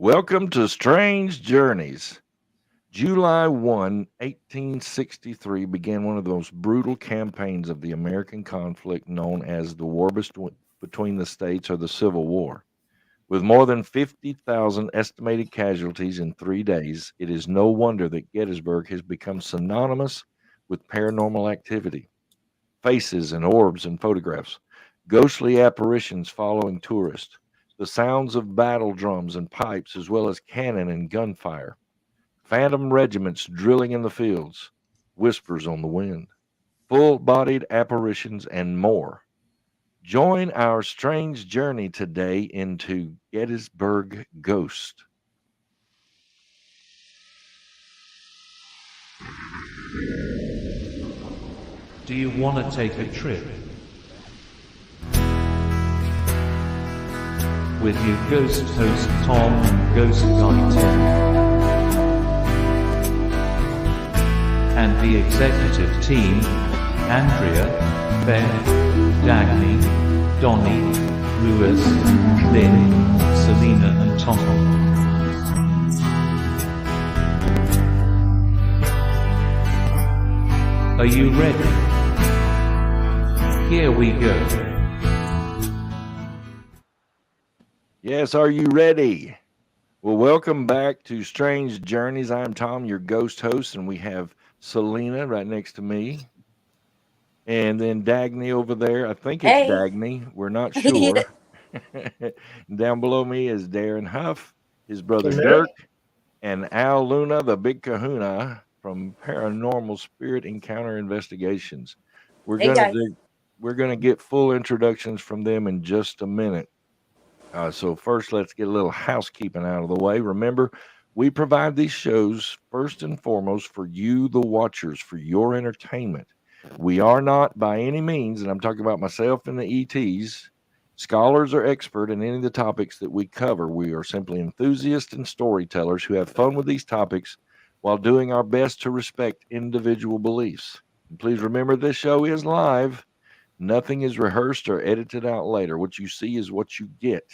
Welcome to Strange Journeys. July 1, 1863 began one of the most brutal campaigns of the American conflict known as the War Between the States or the Civil War. With more than 50,000 estimated casualties in 3 days, it is no wonder that Gettysburg has become synonymous with paranormal activity. Faces and orbs and photographs, ghostly apparitions following tourists, the sounds of battle drums and pipes, as well as cannon and gunfire, phantom regiments drilling in the fields, whispers on the wind, full bodied apparitions, and more. Join our strange journey today into Gettysburg Ghost. Do you want to take a trip? With you Ghost Host Tom and Ghost Guy Tim. And the executive team, Andrea, Ben, Dagny, Donnie, Lewis, Lynn, Selena and Tom. Are you ready? Here we go. Yes, are you ready? Well, welcome back to Strange Journeys. I'm Tom, your ghost host, and we have Selena right next to me. And then Dagny over there. I think it's Dagny. We're not sure. Down below me is Darin Hough, his brother Dirk, and Al Luna, the big kahuna from Paranormal Spirit Encounter Investigations. We're gonna get full introductions from them in just a minute. So first, let's get a little housekeeping out of the way. Remember, we provide these shows first and foremost for you, the watchers, for your entertainment. We are not by any means, and I'm talking about myself and the ETs, scholars or expert in any of the topics that we cover. We are simply enthusiasts and storytellers who have fun with these topics while doing our best to respect individual beliefs. And please remember, this show is live. Nothing is rehearsed or edited out later. What you see is what you get.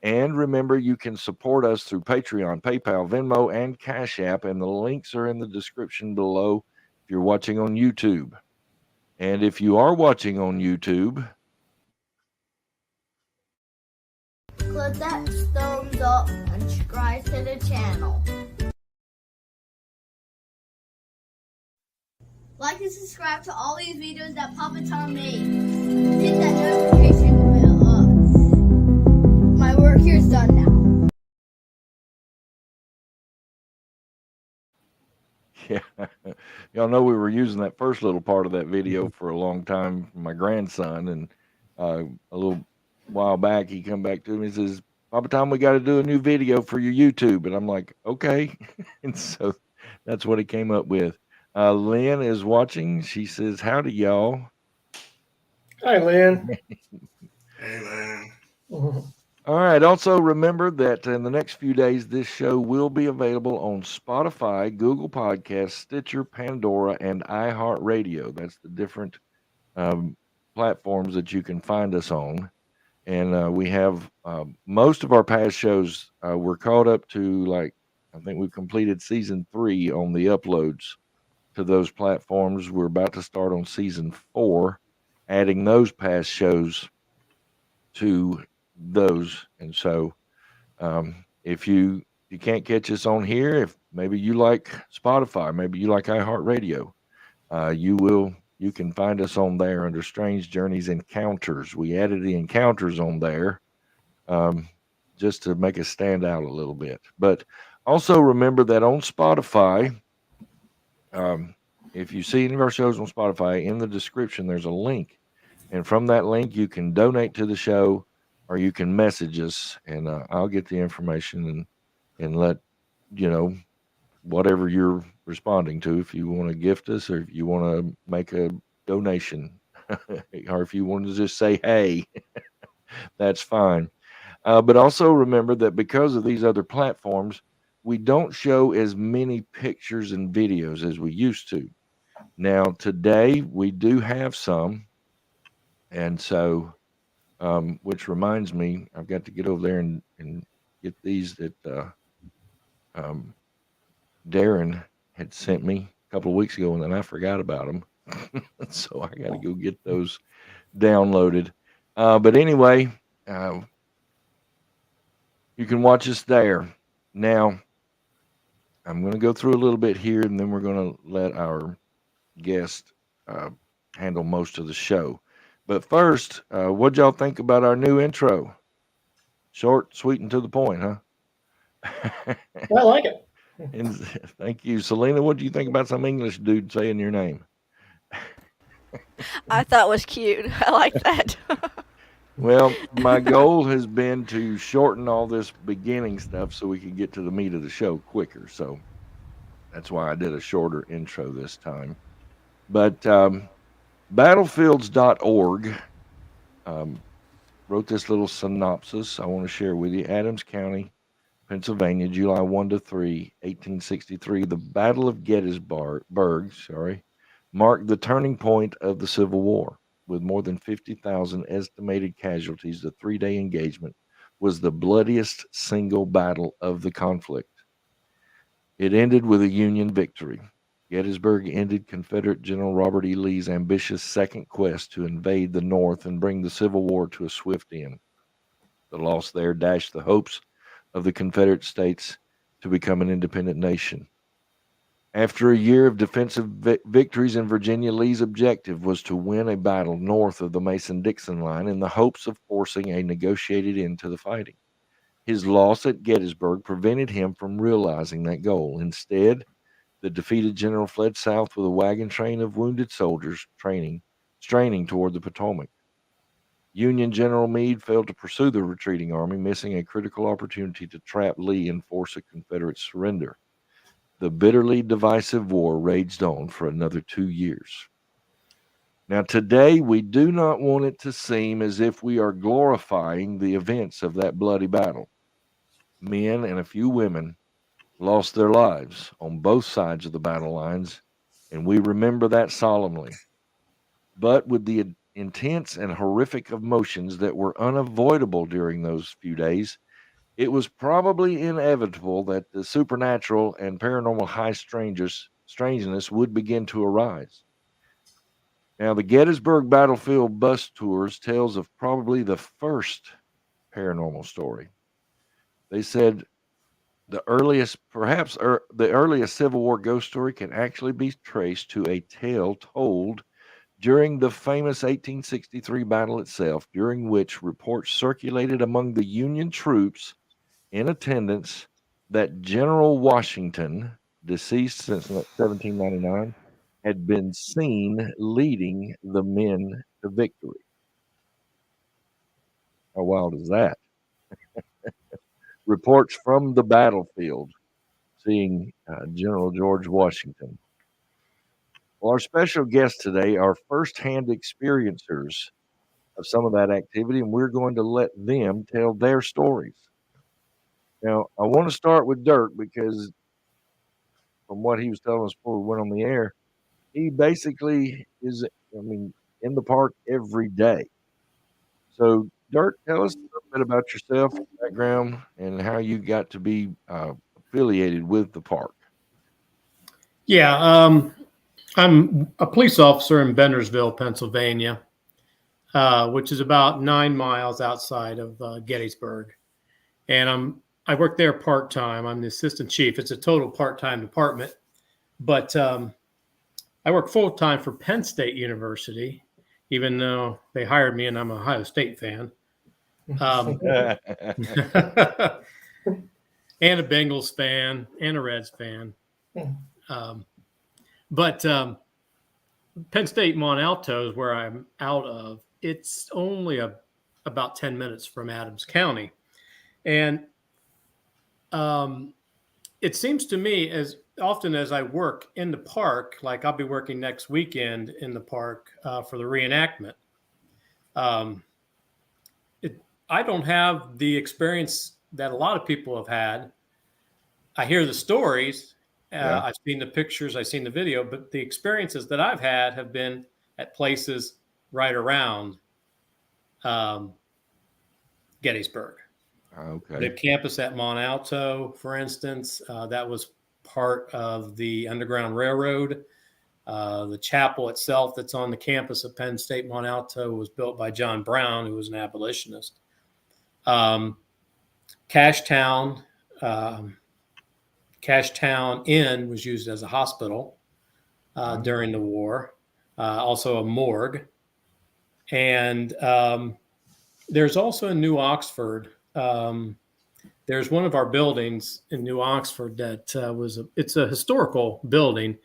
And remember, you can support us through Patreon, PayPal, Venmo, and Cash App, and the links are in the description below if you're watching on YouTube. And if you are watching on YouTube, click that thumbs up and subscribe to the channel. Like and subscribe to all these videos that Papa Tom made. Hit that notification bell up. My work here is done now. yeah, y'all know we were using that first little part of that video for a long time for my grandson. And a little while back, he come back to me and says, Papa Tom, we got to do a new video for your YouTube. And I'm like, okay. And so that's what he came up with. Lynn is watching. She says, howdy, y'all. Hi, Lynn. Hey, Lynn. All right. Also, remember that in the next few days, this show will be available on Spotify, Google Podcasts, Stitcher, Pandora, and iHeartRadio. That's the different platforms that you can find us on. And we have most of our past shows. We're caught up to, like, I think we've completed season 3 on the uploads to those platforms. We're about to start on season 4, adding those past shows to those. And so if you can't catch us on here, if maybe you like Spotify, maybe you like iHeartRadio, you can find us on there under Strange Journeys Encounters. We added the encounters on there just to make us stand out a little bit. But also remember that on Spotify, if you see any of our shows on Spotify, in the description there's a link, and from that link you can donate to the show, or you can message us, and I'll get the information and let you know whatever you're responding to. If you want to gift us, or if you want to make a donation, or if you want to just say hey, that's fine. But also remember that because of these other platforms, we don't show as many pictures and videos as we used to. Now, today we do have some, and so, which reminds me, I've got to get over there and get these that Darin had sent me a couple of weeks ago, and then I forgot about them. So I got to go get those downloaded. But anyway, you can watch us there. Now, I'm going to go through a little bit here, and then we're going to let our guest handle most of the show. But first, what'd y'all think about our new intro? Short, sweet, and to the point, huh? I like it. And thank you, Selena. What do you think about some English dude saying your name? I thought was cute. I like that. Well, my goal has been to shorten all this beginning stuff so we can get to the meat of the show quicker. So that's why I did a shorter intro this time. But battlefields.org wrote this little synopsis I want to share with you. Adams County, Pennsylvania, July 1 to 3, 1863. The Battle of Gettysburg, marked the turning point of the Civil War. With more than 50,000 estimated casualties, the three-day engagement was the bloodiest single battle of the conflict. It ended with a Union victory. Gettysburg ended Confederate General Robert E. Lee's ambitious second quest to invade the North and bring the Civil War to a swift end. The loss there dashed the hopes of the Confederate States to become an independent nation. After a year of defensive victories in Virginia, Lee's objective was to win a battle north of the Mason-Dixon line in the hopes of forcing a negotiated end to the fighting. His loss at Gettysburg prevented him from realizing that goal. Instead, the defeated general fled south with a wagon train of wounded soldiers straining toward the Potomac. Union General Meade failed to pursue the retreating army, missing a critical opportunity to trap Lee and force a Confederate surrender. The bitterly divisive war raged on for another 2 years. Now, today, we do not want it to seem as if we are glorifying the events of that bloody battle. Men and a few women lost their lives on both sides of the battle lines, and we remember that solemnly. But with the intense and horrific emotions that were unavoidable during those few days, it was probably inevitable that the supernatural and paranormal high strangeness would begin to arise. Now, the Gettysburg Battlefield bus tours tells of probably the first paranormal story. They said the earliest Civil War ghost story can actually be traced to a tale told during the famous 1863 battle itself, during which reports circulated among the Union troops in attendance that General Washington, deceased since 1799, had been seen leading the men to victory. How wild is that? Reports from the battlefield seeing General George Washington. Well, our special guests today are firsthand experiencers of some of that activity, and we're going to let them tell their stories. Now, I want to start with Dirk because from what he was telling us before we went on the air, he basically is, in the park every day. So, Dirk, tell us a little bit about yourself, background, and how you got to be affiliated with the park. Yeah, I'm a police officer in Bendersville, Pennsylvania, which is about 9 miles outside of Gettysburg. And I work there part-time. I'm the assistant chief. It's a total part-time department. But I work full-time for Penn State University, even though they hired me and I'm an Ohio State fan. And a Bengals fan and a Reds fan. But Penn State Mont Alto is where I'm out of. It's only about 10 minutes from Adams County. And it seems to me, as often as I work in the park, like I'll be working next weekend in the park for the reenactment, I don't have the experience that a lot of people have had. I hear the stories. I've seen the pictures, I've seen the video, but the experiences that I've had have been at places right around Gettysburg. Okay. The campus at Mont Alto, for instance, that was part of the Underground Railroad. The chapel itself that's on the campus of Penn State Mont Alto was built by John Brown, who was an abolitionist. Cashtown Inn was used as a hospital during the war, also a morgue. And there's also in New Oxford, there's one of our buildings in New Oxford that it's a historical building,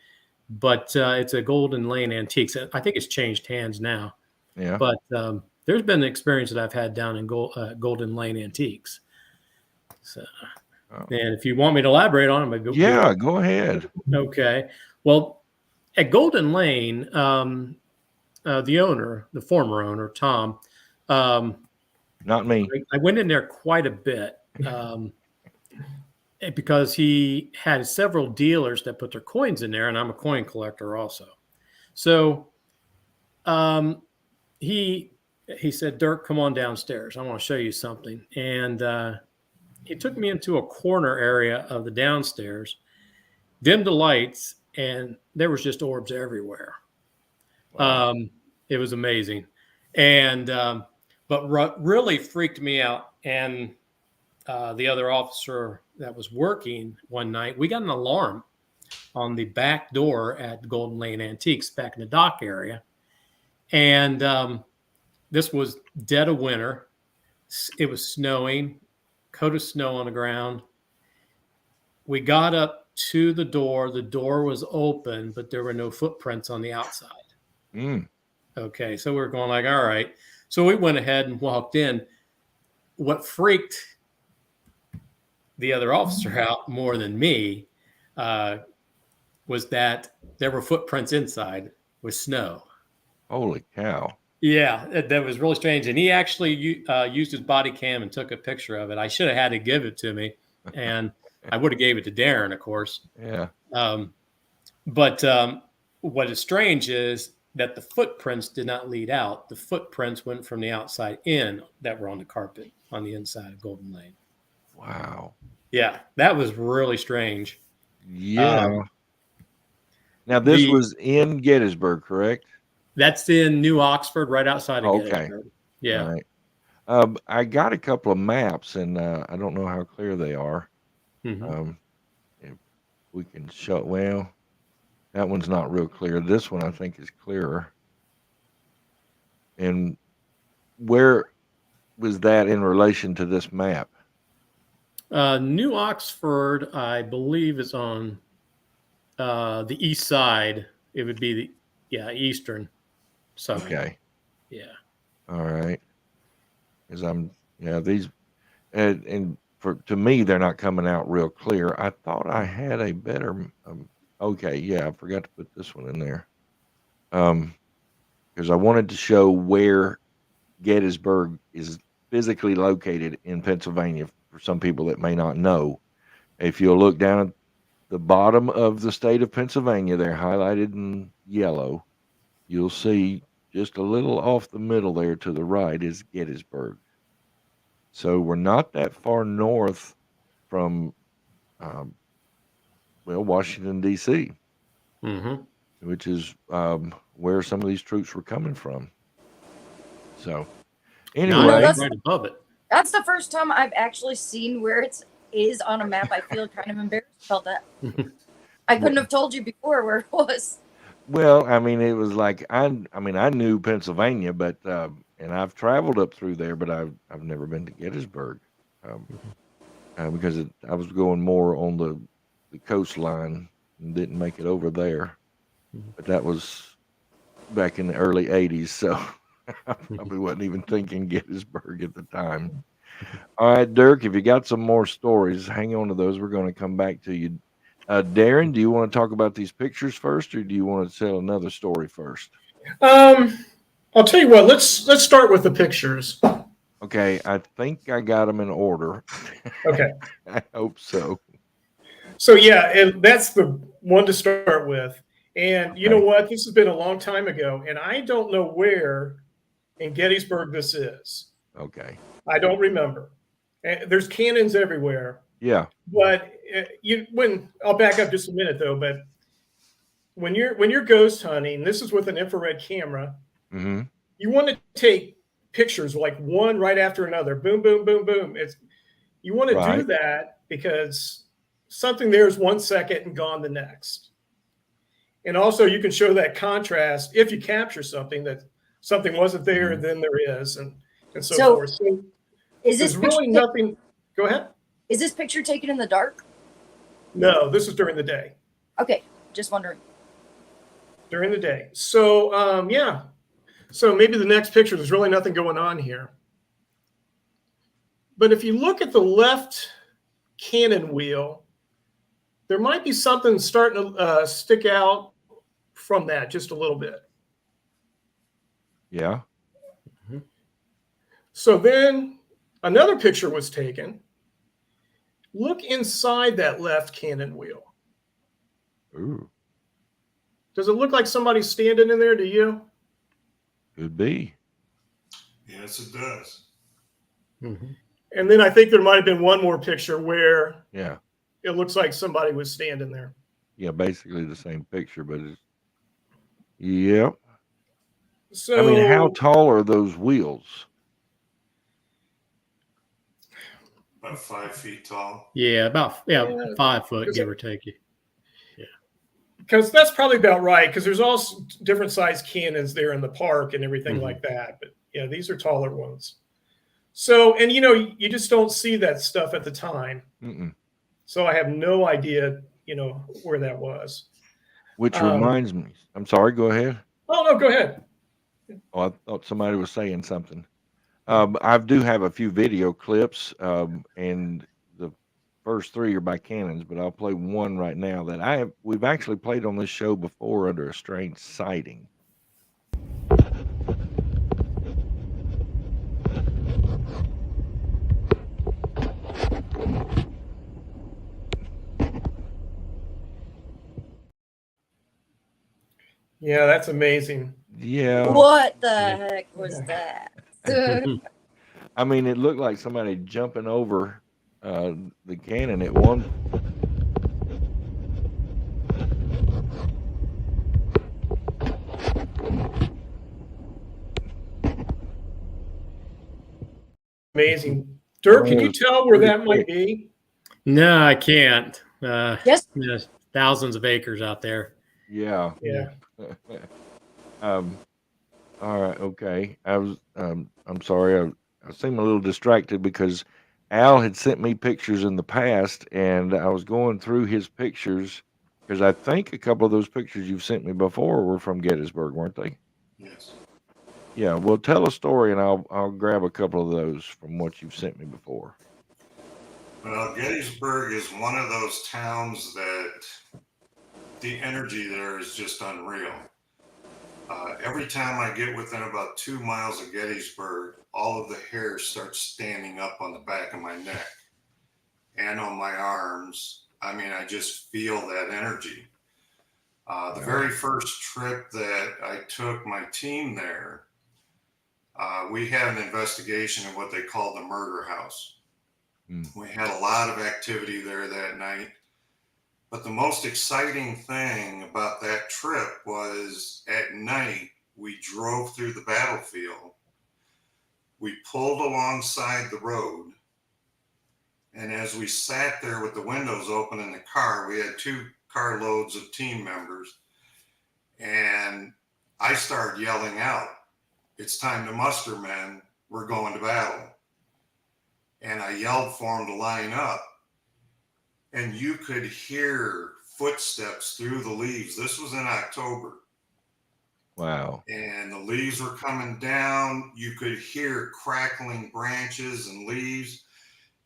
but it's a Golden Lane Antiques. I think it's changed hands now. Yeah. But there's been an experience that I've had down in Golden Lane Antiques. So, and if you want me to elaborate on it, go ahead. Okay. Well, at Golden Lane, the former owner, Tom, not me. I went in there quite a bit because he had several dealers that put their coins in there, and I'm a coin collector also. So he said, Dirk, come on downstairs. I want to show you something. And he took me into a corner area of the downstairs, dimmed the lights, and there was just orbs everywhere. Wow. It was amazing. And but really freaked me out. And the other officer that was working one night, we got an alarm on the back door at Golden Lane Antiques back in the dock area. And this was dead of winter. It was snowing, coat of snow on the ground. We got up to the door. The door was open, but there were no footprints on the outside. Okay, so we're going like, all right. So we went ahead and walked in. What freaked the other officer out more than me was that there were footprints inside with snow. Holy cow. Yeah, that was really strange. And he actually used his body cam and took a picture of it. I should have had to give it to me. And I would have gave it to Darin, of course. Yeah. But what is strange is that the footprints did not lead out. The footprints went from the outside in that were on the carpet on the inside of Golden Lane. Wow. Yeah, that was really strange. Yeah. Now, this was in Gettysburg, correct? That's in New Oxford, right outside of Gettysburg. Yeah. All right. I got a couple of maps, and I don't know how clear they are. Mm-hmm. If we can show, well, that one's not real clear. This one I think is clearer. And where was that in relation to this map? New Oxford, I believe, is on the east side. It would be the eastern side. Okay. Yeah. All right. Because these, and to me, they're not coming out real clear. I thought I had a better, okay, yeah, I forgot to put this one in there. Because I wanted to show where Gettysburg is physically located in Pennsylvania for some people that may not know. If you'll look down at the bottom of the state of Pennsylvania, they're highlighted in yellow. You'll see just a little off the middle there to the right is Gettysburg. So we're not that far north from, Washington, D.C., which is where some of these troops were coming from. So anyway. Right above it. That's the first time I've actually seen where it is on a map. I feel kind of embarrassed about that. I couldn't have told you before where it was. Well, I mean, it was like I knew Pennsylvania, but and I've traveled up through there, but I've never been to Gettysburg because I was going more on the coastline and didn't make it over there. But that was back in the early '80s, so I probably wasn't even thinking Gettysburg at the time. All right, Dirk, if you got some more stories, hang on to those. We're going to come back to you. Darin, do you want to talk about these pictures first, or do you want to tell another story first? I'll tell you what. Let's start with the pictures. Okay, I think I got them in order. Okay. I hope so. So yeah, and that's the one to start with. And you know what? This has been a long time ago, and I don't know where in Gettysburg this is. Okay. I don't remember. And there's cannons everywhere. Yeah. But I'll back up just a minute though. But when you're ghost hunting, this is with an infrared camera. Mm-hmm. You want to take pictures like one right after another. Boom, boom, boom, boom. You want to do that because something there is 1 second and gone the next. And also you can show that contrast if you capture something that something wasn't there and then there is and so forth. So is this really nothing? Go ahead. Is this picture taken in the dark? No, this is during the day. Okay, just wondering. During the day. So yeah. So maybe the next picture, there's really nothing going on here. But if you look at the left cannon wheel, there might be something starting to stick out from that just a little bit. Yeah. So then another picture was taken. Look inside that left cannon wheel. Ooh. Does it look like somebody's standing in there to you? Could be. Yes, it does. Mm-hmm. And then I think there might have been one more picture where Yeah. it looks like somebody was standing there. Yeah, basically the same picture, but it's yep. So I mean, how tall are those wheels? About 5 feet tall. Yeah, about 5 foot, give or take. Because that's probably about right. Because there's also different size cannons there in the park and everything like that. But yeah, these are taller ones. So, and you just don't see that stuff at the time. Mm-mm. So I have no idea, where that was. Which reminds me. I'm sorry. Go ahead. Oh no, go ahead. Oh, I thought somebody was saying something. I do have a few video clips, and the first 3 are by cannons, but I'll play one right now that we've actually played on this show before under a strange sighting. Yeah, that's amazing. Yeah. What the heck was that? I mean, it looked like somebody jumping over the cannon at one. Amazing. Dirk, can you tell where that might be? No, I can't. Yes. There's thousands of acres out there. Yeah. Yeah. All right. Okay. I'm sorry. I seem a little distracted because Al had sent me pictures in the past, and I was going through his pictures because I think a couple of those pictures you've sent me before were from Gettysburg, weren't they? Yes. Yeah. Well, tell a story, and I'll grab a couple of those from what you've sent me before. Well, Gettysburg is one of those towns that the energy there is just unreal. Every time I get within about 2 miles of Gettysburg, all of the hair starts standing up on the back of my neck and on my arms. I mean, I just feel that energy. The very first trip that I took my team there, we had an investigation of what they call the murder house. We had a lot of activity there that night. But the most exciting thing about that trip was at night, we drove through the battlefield. We pulled alongside the road. And as we sat there with the windows open in the car, we had 2 carloads of team members. And I started yelling out, "It's time to muster, men. We're going to battle." And I yelled for them to line up. And you could hear footsteps through the leaves. This was in October. Wow. And the leaves were coming down. You could hear crackling branches and leaves.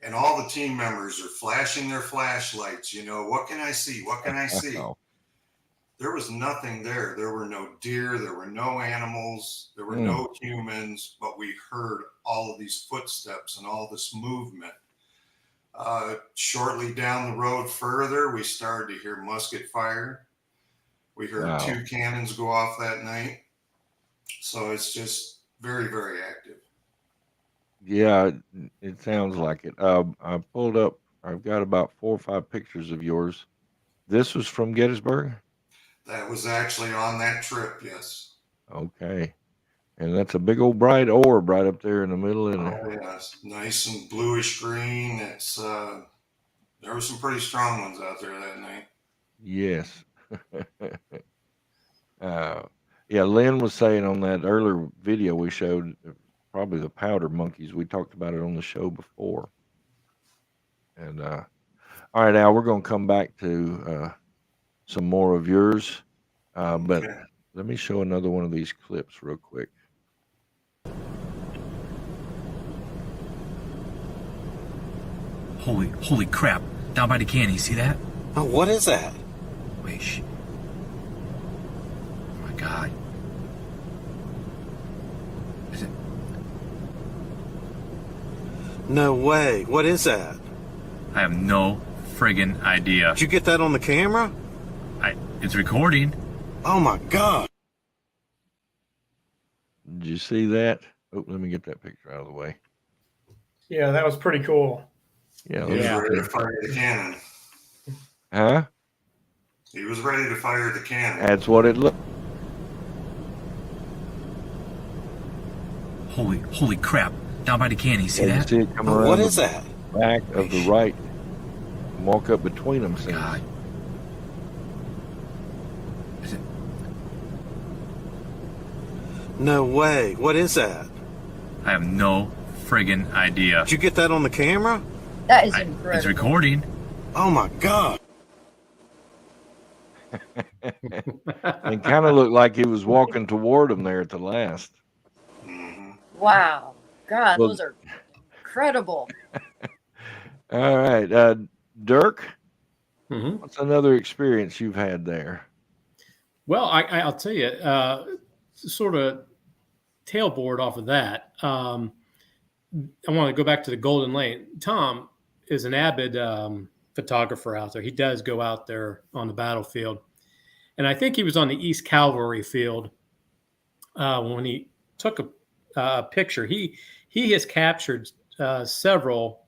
And all the team members are flashing their flashlights. What can I see? What can I see? There was nothing there. There were no deer. There were no animals. There were no humans. But we heard all of these footsteps and all this movement. Shortly down the road further, we started to hear musket fire. We heard 2 cannons go off that night. So it's just very, very active. Yeah, it sounds like it. I pulled up. I've got about 4 or 5 pictures of yours. This was from Gettysburg. That was actually on that trip, yes. Okay, and that's a big old bright orb right up there in the middle. And Oh, yes. Nice and bluish green. It's there were some pretty strong ones out there that night. yes. Yeah, Lynn was saying on that earlier video we showed, probably the powder monkeys. We talked about it on the show before. And all right, Al, we're going to come back to some more of yours, but Okay. let me show another one of these clips real quick. Holy crap! Down by the canyon, see that? Oh, what is that? Wait, shh. Oh my God. Is it? No way. What is that? I have no friggin' idea. Did you get that on the camera? It's recording. Oh my God. Did you see that? Oh, let me get that picture out of the way. Yeah, that was pretty cool. Yeah. He was Yeah. ready to fire the cannon. Huh? He was ready to fire the cannon. That's what it looked. Holy crap! Down by the canyon, see You that? see it come Oh, around what the is that? back of the right, and walk up between them. Seems. God. Is it? No way. What is that? I have no friggin' idea. Did you get that on the camera? That is It's incredible. recording. Oh my God. It kind of looked like he was walking toward them there at the last. Mhm. Wow. God, Well- those are incredible. All right, Dirk, Mhm. what's another experience you've had there? Well, I'll tell you, sort of tailboard off of that. I want to go back to the Golden Lane. Tom is an avid photographer out there. He does go out there on the battlefield. And I think he was on the East Cavalry field when he took a picture. He has captured several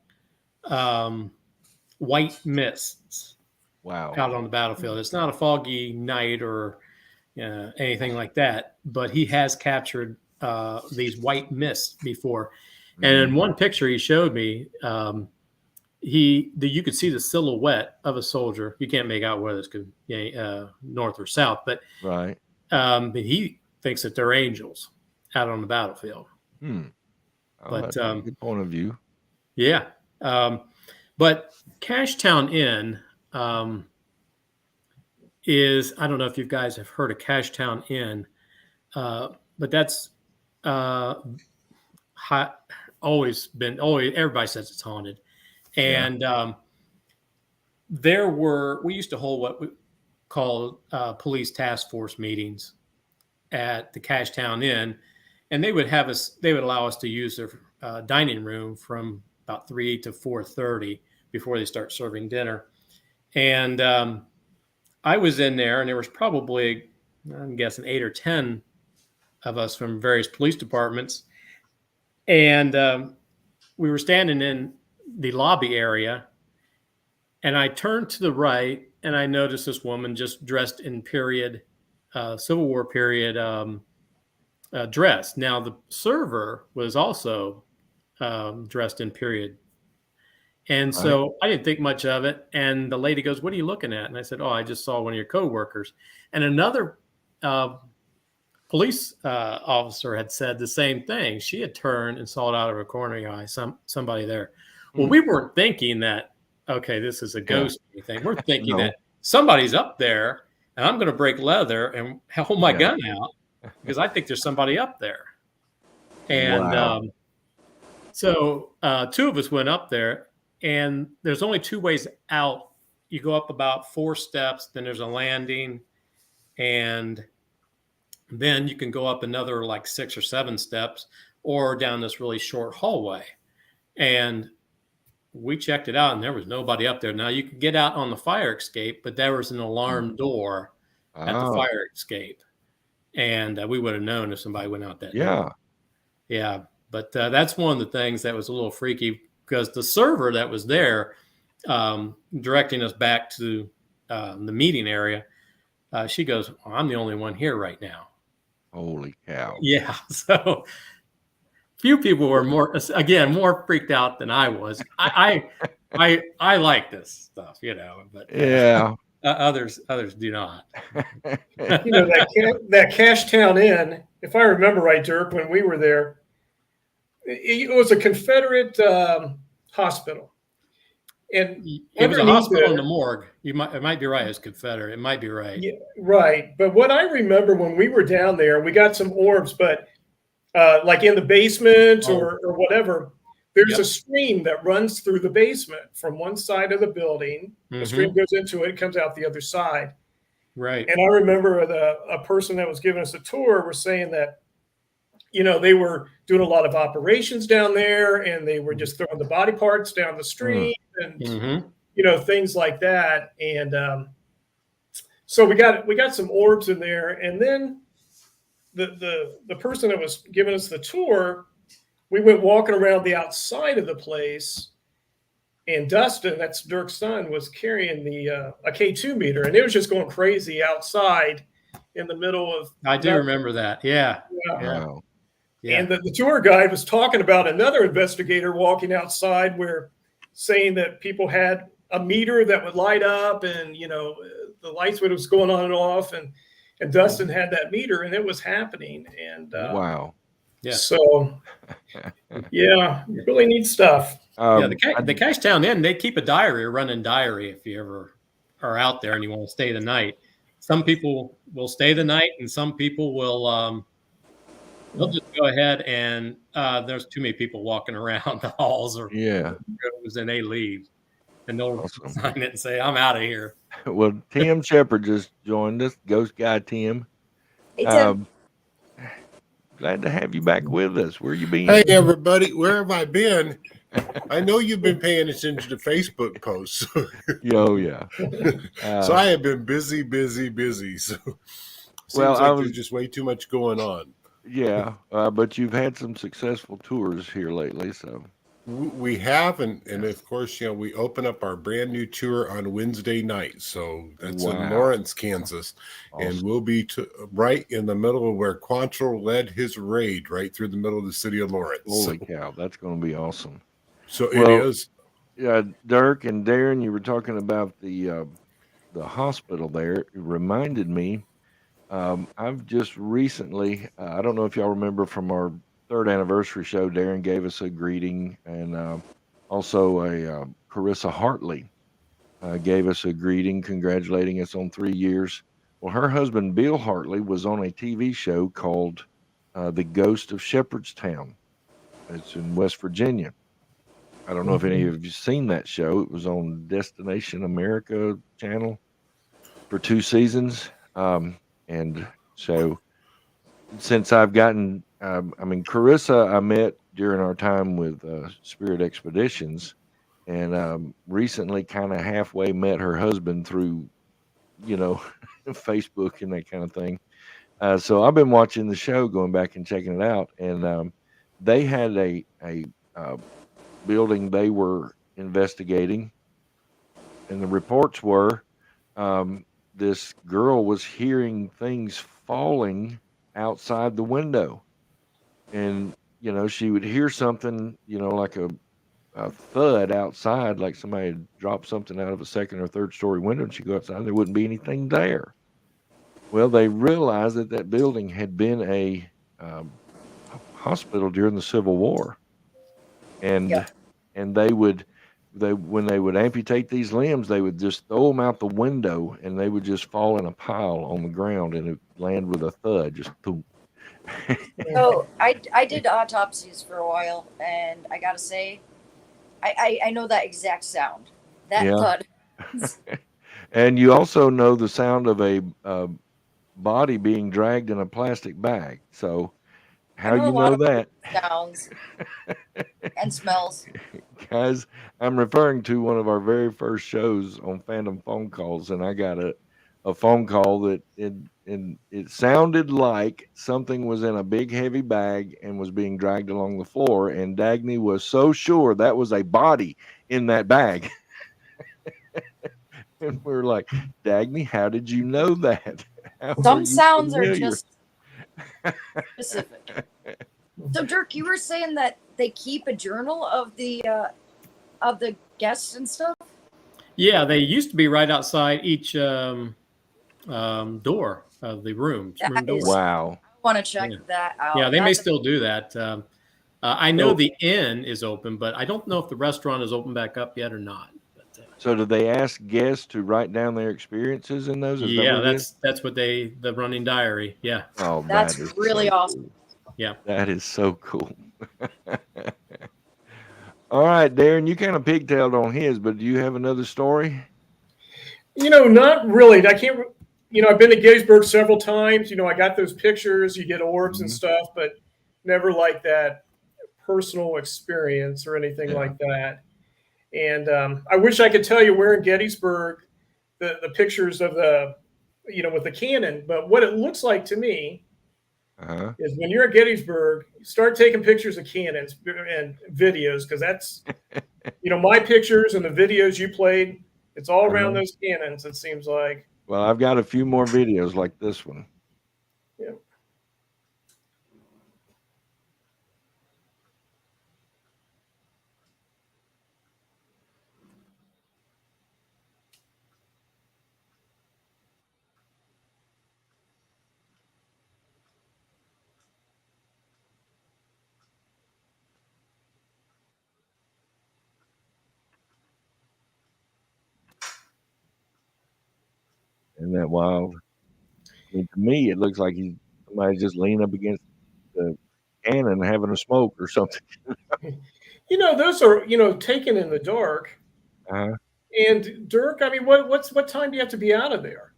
white mists Wow. out on the battlefield. It's not a foggy night or anything like that, but he has captured these white mists before. And in one picture he showed me, you could see the silhouette of a soldier. You can't make out whether it's north or south, but Right. he thinks that they're angels out on the battlefield. Oh, But, that's a good point of view. Yeah. But Cashtown Inn is, I don't know if you guys have heard of Cashtown Inn, but that's always, everybody says it's haunted. And we used to hold what we call police task force meetings at the Cashtown Inn, and they would allow us to use their dining room from about 3 to 4:30 before they start serving dinner. And I was in there, and there was probably, I'm guessing, 8 or 10 of us from various police departments. And we were standing in the lobby area, and I turned to the right, and I noticed this woman just dressed in Civil War period dress. Now, the server was also dressed in period. And so I didn't think much of it. And the lady goes, "What are you looking at?" And I said, "Oh, I just saw one of your coworkers." And another police officer had said the same thing. She had turned and saw it out of her corner of her eye, somebody there. Well, we weren't thinking that, okay, this is a ghost thing. We're thinking that somebody's up there, and I'm going to break leather and hold my gun out because I think there's somebody up there. And so 2 of us went up there, and there's only 2 ways out. You go up about 4 steps, then there's a landing, and then you can go up another like 6 or 7 steps or down this really short hallway. And we checked it out, and there was nobody up there. Now, you could get out on the fire escape, but there was an alarm door at the fire escape. And we would have known if somebody went out that door. Yeah. But that's one of the things that was a little freaky because the server that was there directing us back to the meeting area, she goes, well, I'm the only one here right now. Holy cow. Yeah. So few people were more freaked out than I was. I like this stuff, but yeah, others do not. That Cashtown Inn, if I remember right, Dirk, when we were there, it was a Confederate hospital. And it was a hospital in the morgue. It might be right. It's Confederate. It might be right. Yeah, right. But what I remember when we were down there, we got some orbs, but like in the basement or whatever, there's a stream that runs through the basement from one side of the building. Mm-hmm. The stream goes into it, comes out the other side. Right. And I remember a person that was giving us a tour was saying that, they were doing a lot of operations down there and they were just throwing the body parts down the street and, things like that. And so we got some orbs in there. And then the person that was giving us the tour, we went walking around the outside of the place, and Dustin, that's Dirk's son, was carrying a K2 meter, and it was just going crazy outside in the middle of. I do remember that. Yeah. Wow. Yeah. And the tour guide was talking about another investigator walking outside saying that people had a meter that would light up and, the lights was going on and off. And Dustin had that meter and it was happening. And wow. Yeah. So, yeah, really neat stuff. The Cashtown Inn, they keep a running diary if you ever are out there and you want to stay the night. Some people will stay the night and some people will they'll just go ahead and there's too many people walking around the halls or rooms and they leave. And they'll sign it and say, I'm out of here. Well, Tim Shepard just joined us, Ghost Guy Tim. Hey, Tim. Glad to have you back with us. Where you been? Hey, everybody. Where have I been? I know you've been paying attention to Facebook posts. Yeah. So I have been busy. So there's just way too much going on. Yeah, but you've had some successful tours here lately, so. We have, and of course, we open up our brand new tour on Wednesday night. So that's in Lawrence, Kansas. Awesome. And we'll be right in the middle of where Quantrill led his raid, right through the middle of the city of Lawrence. Holy cow, that's going to be awesome. So it is. Yeah, Dirk and Darin, you were talking about the hospital there. It reminded me, I've just recently, I don't know if y'all remember from our 3rd anniversary show, Darin gave us a greeting, and also Carissa Hartley gave us a greeting congratulating us on 3 years. Well, her husband Bill Hartley was on a TV show called The Ghost of Shepherdstown. It's in West Virginia. I don't know if any of you seen that show. It was on Destination America channel for 2 seasons. And so since I've gotten Carissa I met during our time with Spirit Expeditions, and recently kind of halfway met her husband through, Facebook and that kind of thing. So I've been watching the show, going back and checking it out, and they had a building they were investigating, and the reports were this girl was hearing things falling outside the window. And, she would hear something, like a thud outside, like somebody had dropped something out of a 2nd or 3rd story window, and she'd go outside and there wouldn't be anything there. Well, they realized that building had been a hospital during the Civil War. And when they would amputate these limbs, they would just throw them out the window and they would just fall in a pile on the ground and it would land with a thud, just boom. So I did autopsies for a while, and I gotta say, I know that exact sound, that thud. And you also know the sound of a body being dragged in a plastic bag. So how you know that? Sounds and smells. Guys, I'm referring to one of our very first shows on Phantom Phone Calls, and I got a phone call that it sounded like something was in a big heavy bag and was being dragged along the floor, and Dagny was so sure that was a body in that bag. And we were like, Dagny, how did you know that? Some sounds are just specific. So Dirk, you were saying that they keep a journal of the guests and stuff? Yeah, they used to be right outside each door of the room door. Wow. I want to check that out. Yeah, they may still do that. I know the inn is open, but I don't know if the restaurant is open back up yet or not. So do they ask guests to write down their experiences in those? Yeah, that's what the running diary. Yeah. Oh, that's really awesome. Cool. Yeah. That is so cool. All right, Darin, you kind of pigtailed on his, but do you have another story? Not really. I can't. I've been to Gettysburg several times. I got those pictures. You get orbs and stuff, but never like that personal experience or anything like that. And I wish I could tell you where in Gettysburg the pictures of with the cannon. But what it looks like to me is when you're at Gettysburg, you start taking pictures of cannons and videos, because that's, my pictures and the videos you played, it's all around those cannons, it seems like. Well, I've got a few more videos like this one. Yeah. Isn't that wild? I mean, to me, it looks like somebody just leaning up against the cannon having a smoke or something. Those are, taken in the dark. And Dirk, I mean, what time do you have to be out of there?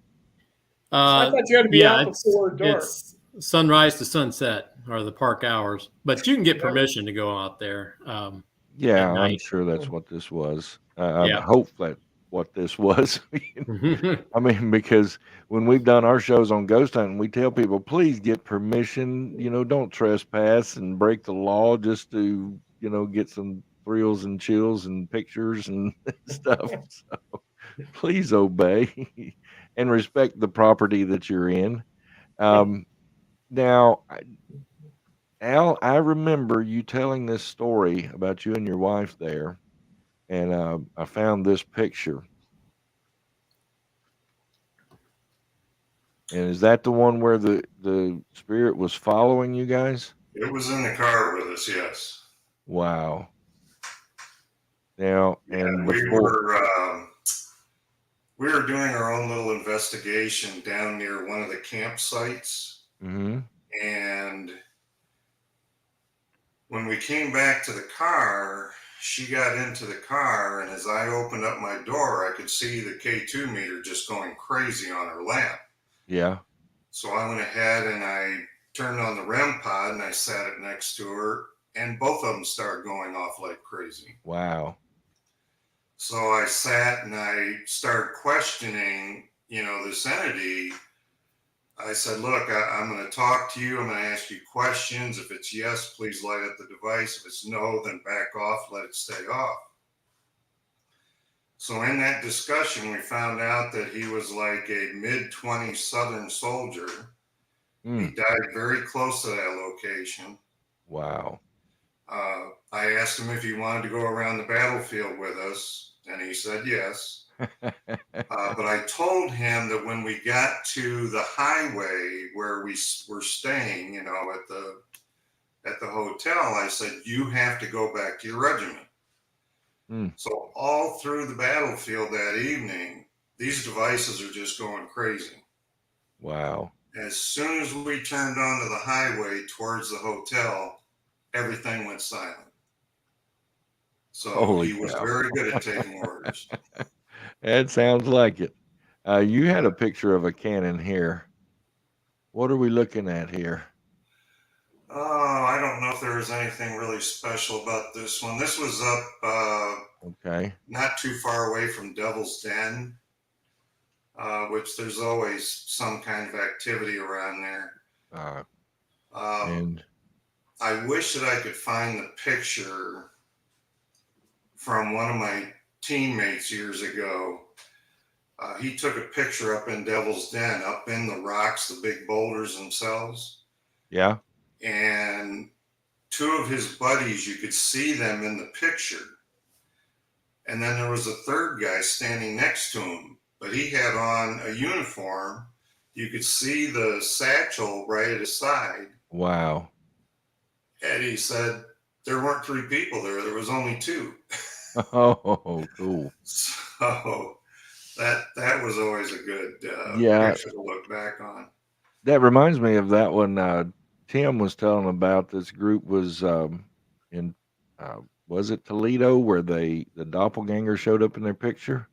I thought you had to be out before dark. It's sunrise to sunset are the park hours, but you can get permission to go out there. Yeah, I'm sure that's what this was. I hope that's what this was. I mean, because when we've done our shows on ghost hunting, we tell people, please get permission. Don't trespass and break the law just to, get some thrills and chills and pictures and stuff. So please obey and respect the property that you're in. Now, Al, I remember you telling this story about you and your wife there, and I found this picture. And is that the one where the spirit was following you guys? It was in the car with us, yes. Wow. Now, and we were doing our own little investigation down near one of the campsites. And when we came back to the car, she got into the car, and as I opened up my door, I could see the K2 meter just going crazy on her lap. Yeah. So I went ahead and I turned on the REM pod and I sat it next to her, and both of them started going off like crazy. Wow. So I sat and I started questioning, this entity. I said, look, I'm going to talk to you. I'm going to ask you questions. If it's yes, please light up the device. If it's no, then back off, let it stay off. So in that discussion, we found out that he was like a mid-20s Southern soldier. He died very close to that location. Wow. I asked him if he wanted to go around the battlefield with us, and he said yes. But I told him that when we got to the highway where we were staying, at the hotel, I said, you have to go back to your regiment. So all through the battlefield that evening, these devices are just going crazy. Wow. As soon as we turned onto the highway towards the hotel, everything went silent. So he was very good at taking orders. That sounds like it. You had a picture of a cannon here. What are we looking at here? Oh, I don't know if there was anything really special about this one. This was up okay, not too far away from Devil's Den. which there's always some kind of activity around there. And I wish that I could find the picture from one of my teammates years ago. He took a picture up in Devil's Den, up in the rocks, the big boulders themselves. Yeah. And two of his buddies, you could see them in the picture. And then there was a third guy standing next to him, but he had on a uniform. You could see the satchel right at his side. Wow. And he said there weren't three people there. There was only two. Oh, cool. So that was always a good picture to look back on. That reminds me of that one Tim was telling about. This group was in was it Toledo where the doppelganger showed up in their picture?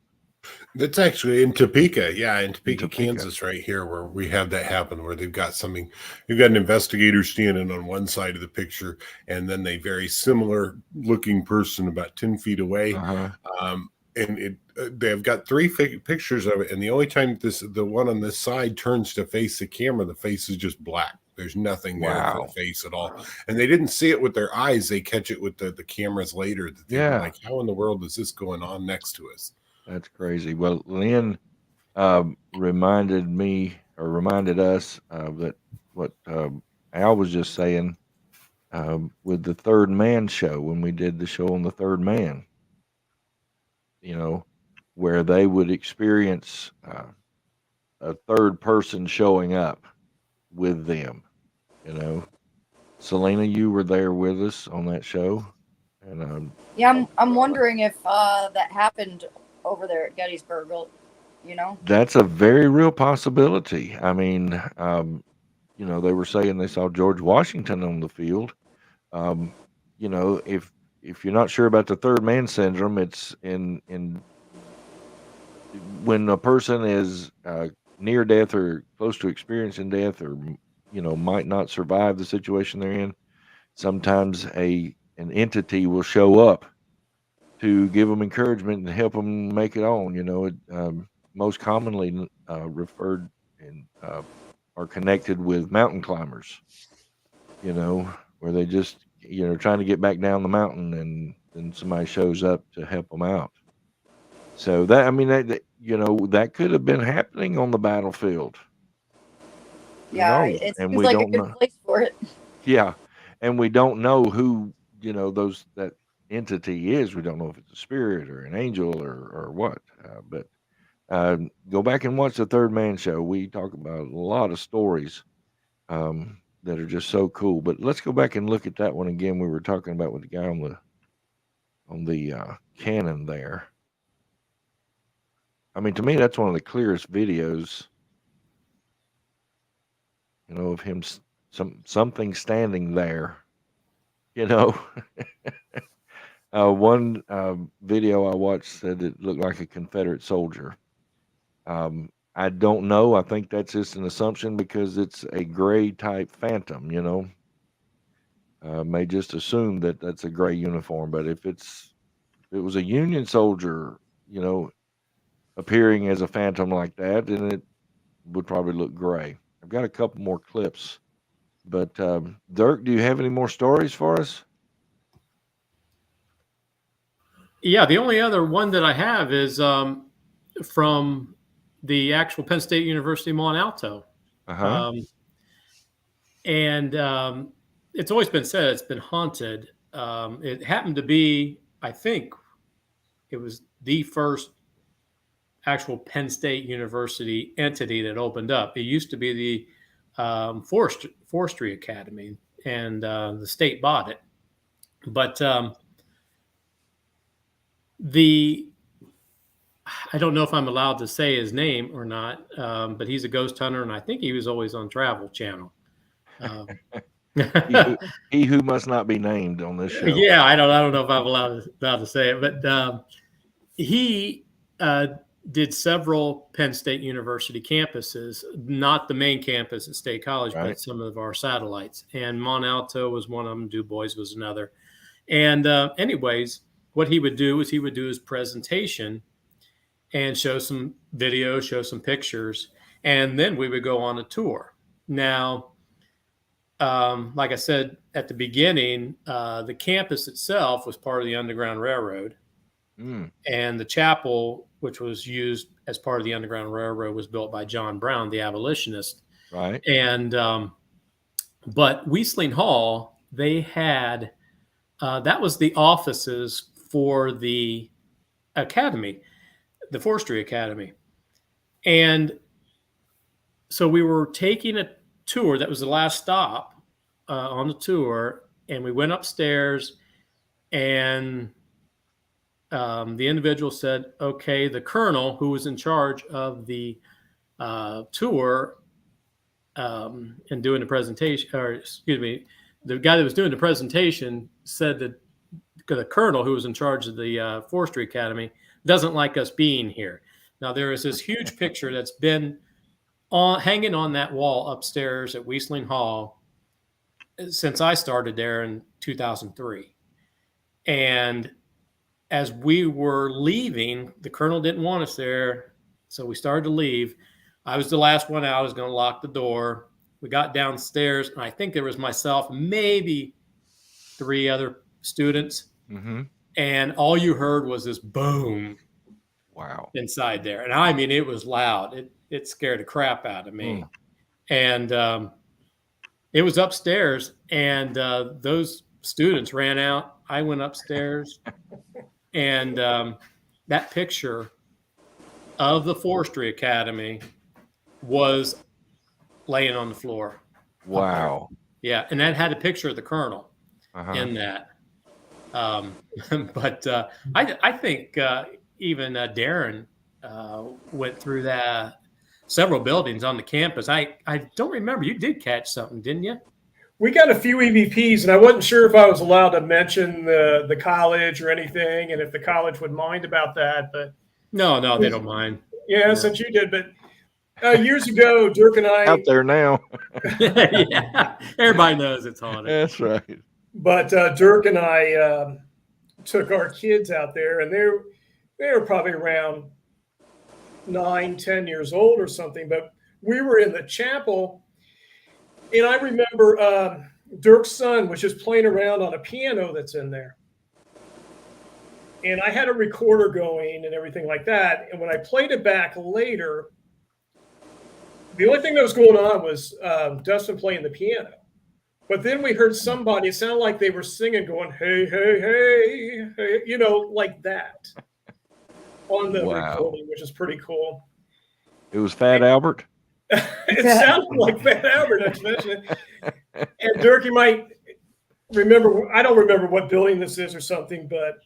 That's actually in Topeka. Yeah, in Topeka, Kansas, right here, where we have that happen, where they've got something. You've got an investigator standing on one side of the picture, and then a very similar looking person about 10 feet away. And they've got three pictures of it, and the only time the one on this side turns to face the camera, the face is just black. There's nothing there for the face at all. And they didn't see it with their eyes. They catch it with the cameras later. That they were like, how in the world is this going on next to us? That's crazy. Well, Lynn reminded us that what Al was just saying with the Third Man show, when we did the show on the Third Man, you know, where they would experience a third person showing up with them, you know. Selena, you were there with us on that show. And yeah, I'm wondering if that happened over there at Gettysburg, you know. That's a very real possibility. I mean, you know, they were saying they saw George Washington on the field. You know, if you're not sure about the Third Man syndrome, it's in when a person is near death or close to experiencing death, or you know, might not survive the situation they're in. Sometimes an entity will show up to give them encouragement and help them make it on. You know, most commonly referred and are connected with mountain climbers. You know, where they just, you know, trying to get back down the mountain, and then somebody shows up to help them out. So that, I mean, that you know, that could have been happening on the battlefield. Yeah, it seems like a good place for it. Yeah, and we don't know who, you know, that entity is. We don't know if it's a spirit or an angel or what. But go back and watch the Third Man show. We talk about a lot of stories that are just so cool. But let's go back and look at that one again. We were talking about with the guy on the cannon there. I mean, to me, that's one of the clearest videos, you know, of him, something standing there, you know. One video I watched said it looked like a Confederate soldier. I don't know. I think that's just an assumption because it's a gray type phantom, you know. May just assume that that's a gray uniform, but if it was a Union soldier, you know, appearing as a phantom like that, then it would probably look gray. I've got a couple more clips, but Dirk, do you have any more stories for us? Yeah, the only other one that I have is from the actual Penn State University Mont Alto. And it's always been said it's been haunted. It happened to be, I think it was the first actual Penn State University entity that opened up. It used to be the Forestry Academy, and the state bought it. But I don't know if I'm allowed to say his name or not, but he's a ghost hunter, and I think he was always on Travel Channel. He who must not be named on this show. Yeah, I don't know if I'm allowed to say it, but he did several Penn State University campuses, not the main campus at State College, but some of our satellites. And Mont Alto was one of them. Du Bois was another. And anyways, what he would do is he would do his presentation, and show some video, show some pictures, and then we would go on a tour. Now, like I said at the beginning, the campus itself was part of the Underground Railroad. And the chapel, which was used as part of the Underground Railroad, was built by John Brown, the abolitionist. Right. And but Weisling Hall, they had that was the offices for the academy, the Forestry Academy. And so we were taking a tour. That was the last stop on the tour, and we went upstairs, and the individual said, okay, the colonel who was in charge of the tour and doing the presentation, or excuse me, the guy that was doing the presentation said that the colonel who was in charge of the Forestry Academy doesn't like us being here. Now, there is this huge picture that's been hanging on that wall upstairs at Weisling Hall since I started there in 2003. And as we were leaving, the colonel didn't want us there, so we started to leave. I was the last one out. I was going to lock the door. We got downstairs, and I think there was myself, maybe 3 other students, and all you heard was this boom. Wow. Inside there. And I mean, it was loud. It scared the crap out of me. And it was upstairs, and those students ran out. I went upstairs. And that picture of the Forestry Academy was laying on the floor. Wow. Yeah. And that had a picture of the colonel in that. But I think even Darin went through that several buildings on the campus. I don't remember. You did catch something, didn't you? We got a few EVPs, and I wasn't sure if I was allowed to mention the college or anything, and if the college would mind about that. But no, they don't mind. Yeah, since you did. But years ago, Dirk and I out there now. Yeah, everybody knows it's haunted. That's right. But Dirk and I took our kids out there, and they were probably around 9, 10 years old or something. But we were in the chapel. And I remember Dirk's son was just playing around on a piano that's in there. And I had a recorder going and everything like that. And when I played it back later, the only thing that was going on was Dustin playing the piano. But then we heard somebody, it sounded like they were singing, going, hey, hey, hey, hey, you know, like that on the recording, which is pretty cool. It was Fat Albert? It sounded like Fat Albert, I mentioned it. And Dirk, you might remember, I don't remember what building this is or something, but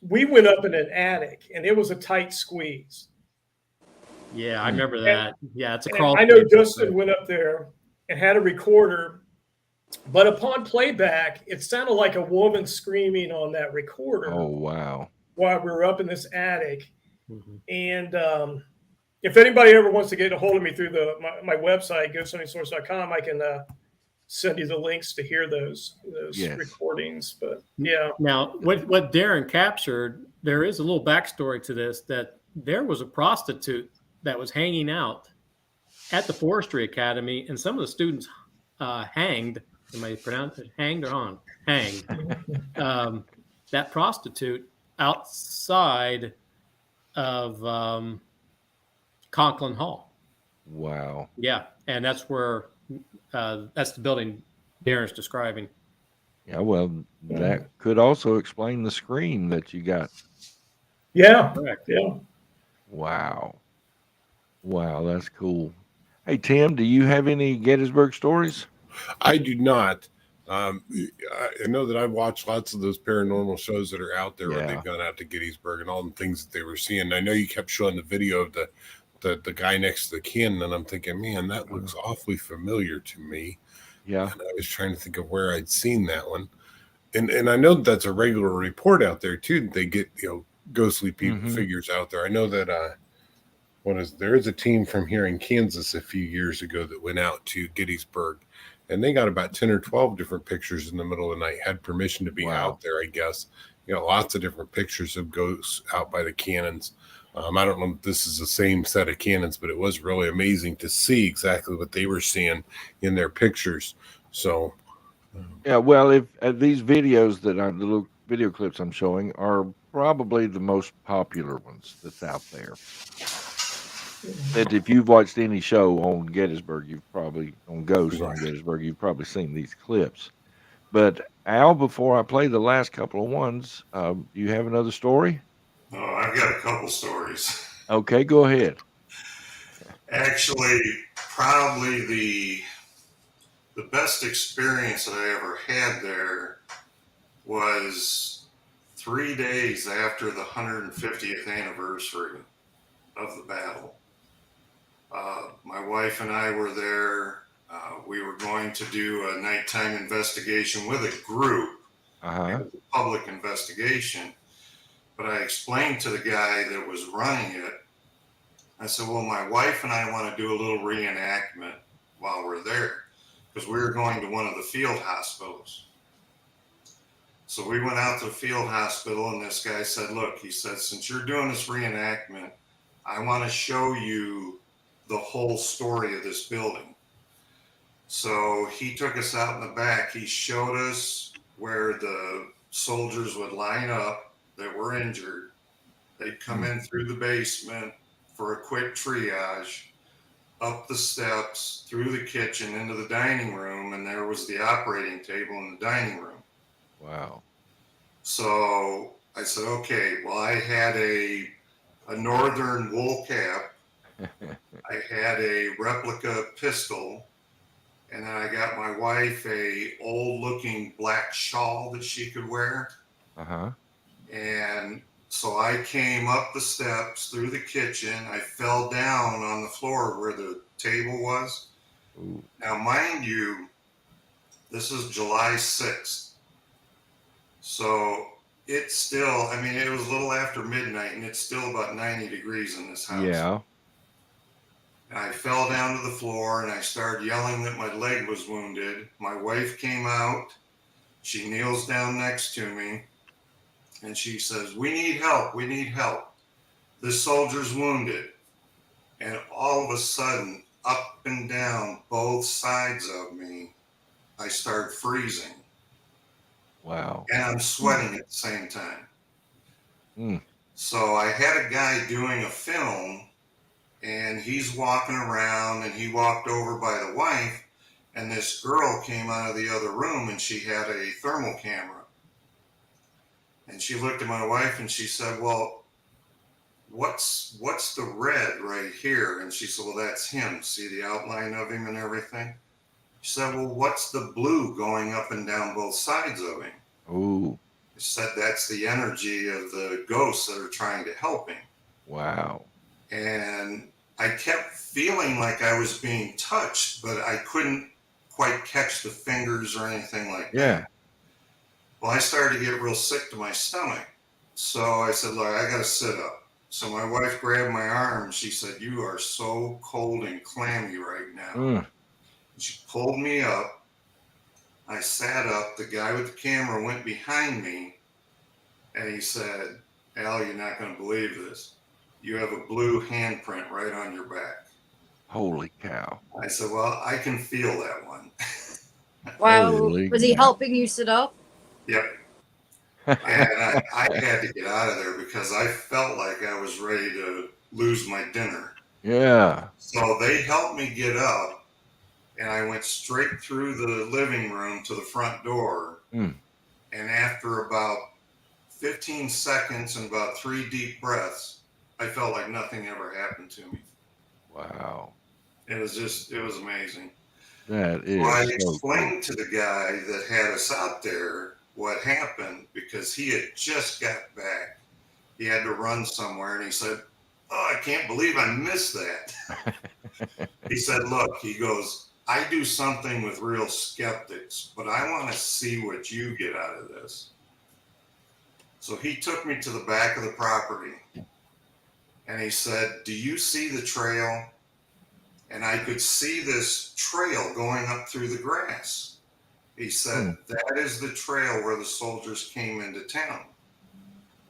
we went up in an attic, and it was a tight squeeze. Yeah, I remember that. Yeah, it's a crawl. I know Dustin went up there and had a recorder, but upon playback, it sounded like a woman screaming on that recorder. Oh, wow. While we were up in this attic. And if anybody ever wants to get a hold of me through my website, ghosthuntingsource.com, I can send you the links to hear those recordings. But yeah. Now, what Darin captured, there is a little backstory to this, that there was a prostitute that was hanging out at the Forestry Academy, and some of the students hanged. Am I pronounce it hanged or hung? Hanged. That prostitute outside of Conklin Hall. Wow. Yeah, and that's where that's the building Darin's describing. Yeah, well, that could also explain the scream that you got. Yeah, correct. Yeah. Wow. Wow, that's cool. Hey, Tim, do you have any Gettysburg stories? I do not. I know that I've watched lots of those paranormal shows that are out there where they've gone out to Gettysburg and all the things that they were seeing. I know you kept showing the video of the guy next to the cannon, and I'm thinking, man, that looks awfully familiar to me. Yeah. And I was trying to think of where I'd seen that one. And I know that's a regular report out there too. They get, ghostly people figures out there. I know that there is a team from here in Kansas a few years ago that went out to Gettysburg, and they got about 10 or 12 different pictures in the middle of the night, had permission to be out there, I guess. lots of different pictures of ghosts out by the cannons. I don't know if this is the same set of cannons, but it was really amazing to see exactly what they were seeing in their pictures. So, yeah, well, if these videos the little video clips I'm showing are probably the most popular ones that's out there. That if you've watched any show on Gettysburg, on Ghosts on Gettysburg, you've probably seen these clips. But Al, before I play the last couple of ones, do you have another story? Oh, I've got a couple stories. Okay, go ahead. Actually, probably the best experience that I ever had there was 3 days after the 150th anniversary of the battle. My wife and I were there. We were going to do a nighttime investigation with a group. It was a public investigation. But I explained to the guy that was running it, I said, well, my wife and I want to do a little reenactment while we're there, because we were going to one of the field hospitals. So we went out to the field hospital, and this guy said, look, he said, since you're doing this reenactment, I want to show you the whole story of this building. So he took us out in the back. He showed us where the soldiers would line up that were injured. They'd come in through the basement for a quick triage, up the steps, through the kitchen, into the dining room, and there was the operating table in the dining room. Wow. So I said, okay, well, I had a northern wool cap. I had a replica pistol, and then I got my wife a old-looking black shawl that she could wear. And so I came up the steps through the kitchen. I fell down on the floor where the table was. Ooh. Now, mind you, this is July 6th. So it's still, I mean, it was a little after midnight, and it's still about 90 degrees in this house. Yeah. And I fell down to the floor, and I started yelling that my leg was wounded. My wife came out. She kneels down next to me. And she says, we need help. We need help. This soldier's wounded. And all of a sudden, up and down both sides of me, I start freezing. Wow. And I'm sweating at the same time. So I had a guy doing a film, and he's walking around, and he walked over by the wife, and this girl came out of the other room, and she had a thermal camera. And she looked at my wife and she said, well, what's the red right here? And she said, well, that's him. See the outline of him and everything? She said, well, what's the blue going up and down both sides of him? Ooh. She said, that's the energy of the ghosts that are trying to help him. Wow. And I kept feeling like I was being touched, but I couldn't quite catch the fingers or anything like that. Well, I started to get real sick to my stomach. So I said, look, I got to sit up. So my wife grabbed my arm. She said, you are so cold and clammy right now. She pulled me up. I sat up. The guy with the camera went behind me. And he said, Al, you're not going to believe this. You have a blue handprint right on your back. Holy cow. I said, well, I can feel that one. Wow. Holy Was he cow. helping you sit up? Yep. And I had to get out of there because I felt like I was ready to lose my dinner. Yeah. So they helped me get up, and I went straight through the living room to the front door. And after about 15 seconds and about 3 deep breaths, I felt like nothing ever happened to me. Wow. It was amazing. That is. So I so explained to the guy that had us out there what happened, because he had just got back. He had to run somewhere, and he said, oh, I can't believe I missed that. He said, look, he goes, I do something with real skeptics, but I want to see what you get out of this. So he took me to the back of the property, and he said, do you see the trail? And I could see this trail going up through the grass. He said, that is the trail where the soldiers came into town.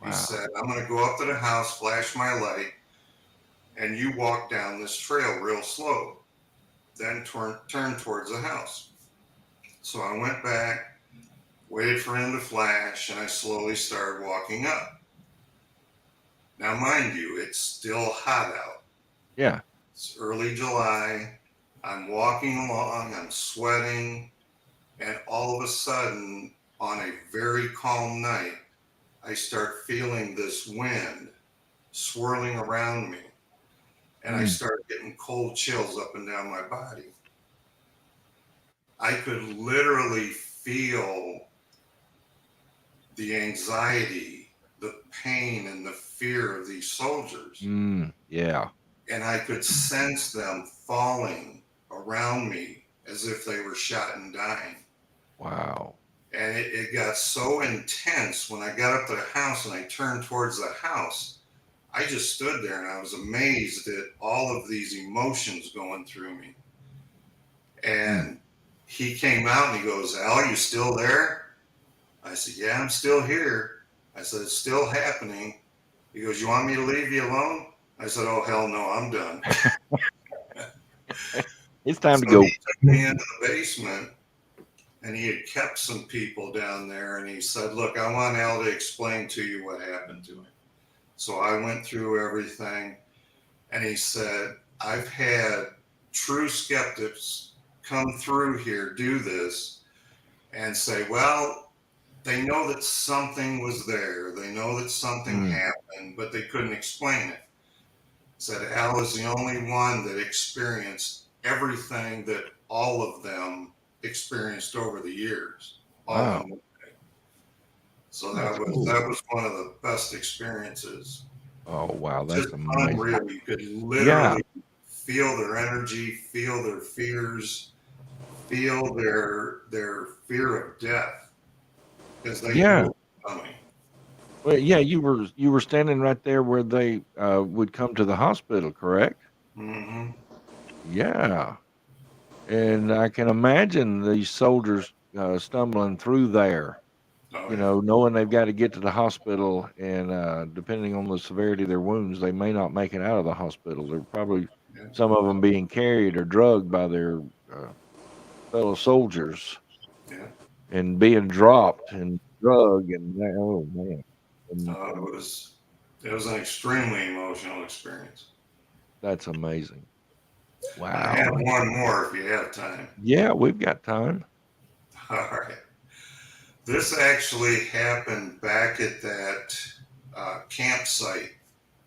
He said, I'm going to go up to the house, flash my light, and you walk down this trail real slow. Then turn towards the house. So I went back, waited for him to flash, and I slowly started walking up. Now, mind you, it's still hot out. Yeah. It's early July. I'm walking along, I'm sweating, and all of a sudden, on a very calm night, I start feeling this wind swirling around me. And I start getting cold chills up and down my body. I could literally feel the anxiety, the pain, and the fear of these soldiers. Yeah. And I could sense them falling around me as if they were shot and dying. Wow. And it got so intense when I got up to the house and I turned towards the house. I just stood there and I was amazed at all of these emotions going through me. And he came out and he goes, Al, you still there? I said, yeah, I'm still here. I said, it's still happening. He goes, you want me to leave you alone? I said, oh, hell no, I'm done. It's time to go. He took me into the basement and he had kept some people down there. And he said, look, I want Al to explain to you what happened to him. So I went through everything, and he said, I've had true skeptics come through here, do this, and say, well, they know that something was there. They know that something happened, but they couldn't explain it. Said Al is the only one that experienced everything that all of them experienced over the years. Wow. So that was one of the best experiences. Oh wow, that's just amazing. unreal. You could literally feel their energy, feel their fears, feel their fear of death because they knew it was coming. Well, yeah, you were standing right there where they would come to the hospital, correct? Mm-hmm. Yeah, and I can imagine these soldiers stumbling through there. You know, knowing they've got to get to the hospital, and depending on the severity of their wounds, they may not make it out of the hospital. They're probably some of them being carried or drugged by their fellow soldiers, and being dropped and drugged, and oh man, it was an extremely emotional experience. That's amazing. Wow. I have one more if you have time. Yeah, we've got time. All right. This actually happened back at that campsite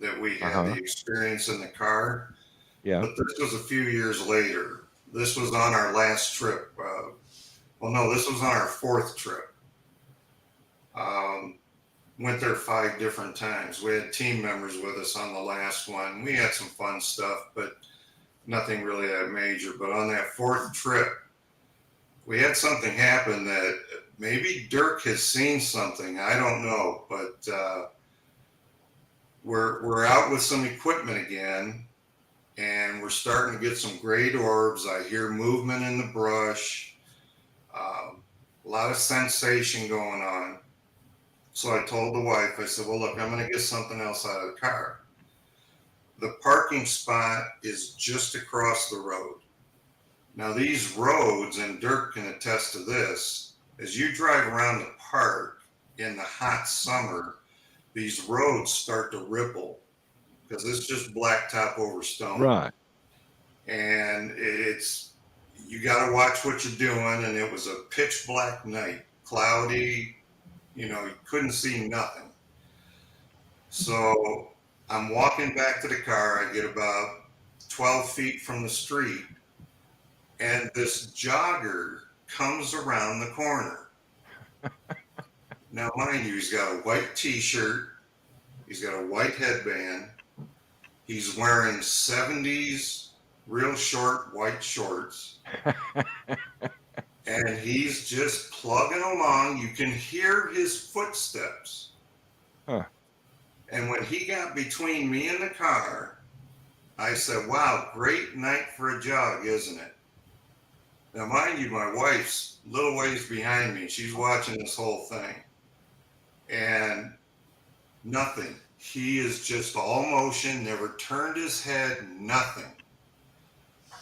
that we had the experience in the car. Yeah. But this was a few years later. This was on our last trip. This was on our fourth trip. Went there 5 different times. We had team members with us on the last one. We had some fun stuff, but nothing really that major. But on that fourth trip, we had something happen that maybe Dirk has seen something. I don't know, but we're out with some equipment again, and we're starting to get some great orbs. I hear movement in the brush, a lot of sensation going on. So I told the wife, I said, well, look, I'm going to get something else out of the car. The parking spot is just across the road. Now, these roads, and Dirk can attest to this, as you drive around the park in the hot summer, these roads start to ripple because it's just blacktop over stone. Right. And you got to watch what you're doing. And it was a pitch black night, cloudy, you couldn't see nothing. So I'm walking back to the car. I get about 12 feet from the street, and this jogger comes around the corner. Now, mind you, he's got a white t-shirt. He's got a white headband. He's wearing 70s real short white shorts. And he's just plugging along. You can hear his footsteps. Huh. And when he got between me and the car, I said, wow, great night for a jog, isn't it? Now, mind you, my wife's a little ways behind me. She's watching this whole thing. And Nothing. He is just all motion, never turned his head, nothing.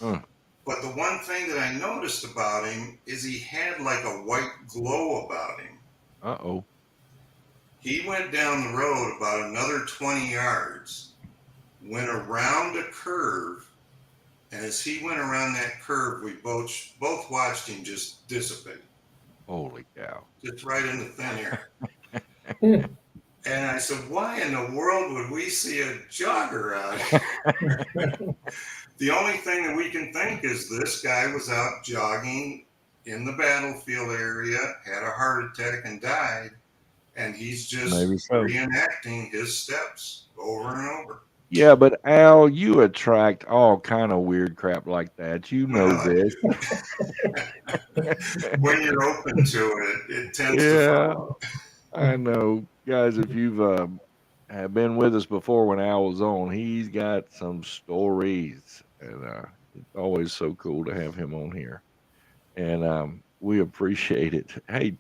But the one thing that I noticed about him is he had like a white glow about him. Uh-oh. He went down the road about another 20 yards, went around a curve, and as he went around that curve, we both watched him just dissipate. Holy cow. Just right into thin air. And I said, why in the world would we see a jogger out here? The only thing that we can think is this guy was out jogging in the battlefield area, had a heart attack and died, and he's just reenacting his steps over and over. Yeah, but Al, you attract all kind of weird crap like that. You know this. When you're open to it, it tends to follow. I know. Guys, if you've have been with us before when Al was on, he's got some stories. And it's always so cool to have him on here. And we appreciate it. Hey,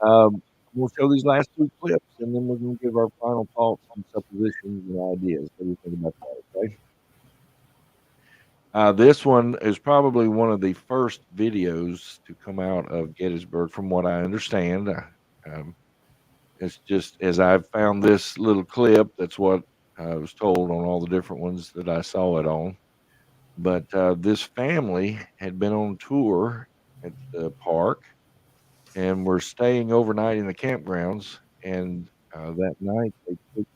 we'll show these last two clips, and then we're going to give our final thoughts on suppositions and ideas. What do you think about that? Okay. This one is probably one of the first videos to come out of Gettysburg, from what I understand. It's just as I've found this little clip, that's what I was told on all the different ones that I saw it on. But this family had been on tour at the park, and were staying overnight in the campgrounds. And that night, it's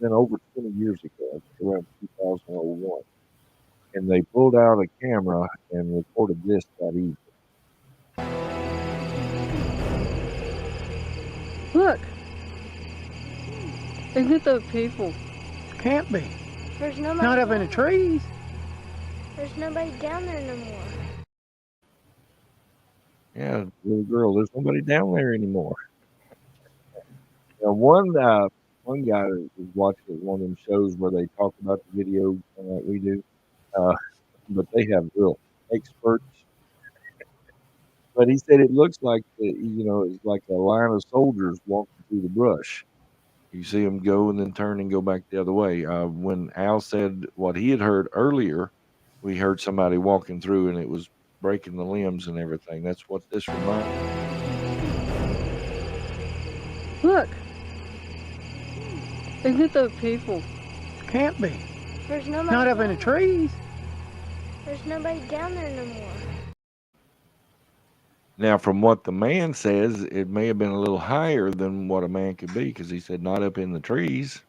been over 20 years ago, around 2001. And they pulled out a camera and recorded this that evening. Look! Isn't it the people? Can't be. There's nobody. Not up in the trees. There's nobody down there no more. Yeah, little girl, there's nobody down there anymore. Now, one guy was watching one of them shows where they talk about the video like we do, but they have real experts. But he said it looks like, it's like a line of soldiers walking through the brush. You see them go and then turn and go back the other way. When Al said what he had heard earlier, we heard somebody walking through and it was breaking the limbs and everything. That's what this reminds me. Look! Isn't it the people? Can't be. There's nobody. Not up in the trees. There's nobody down there no more. Now, from what the man says, it may have been a little higher than what a man could be, because he said not up in the trees.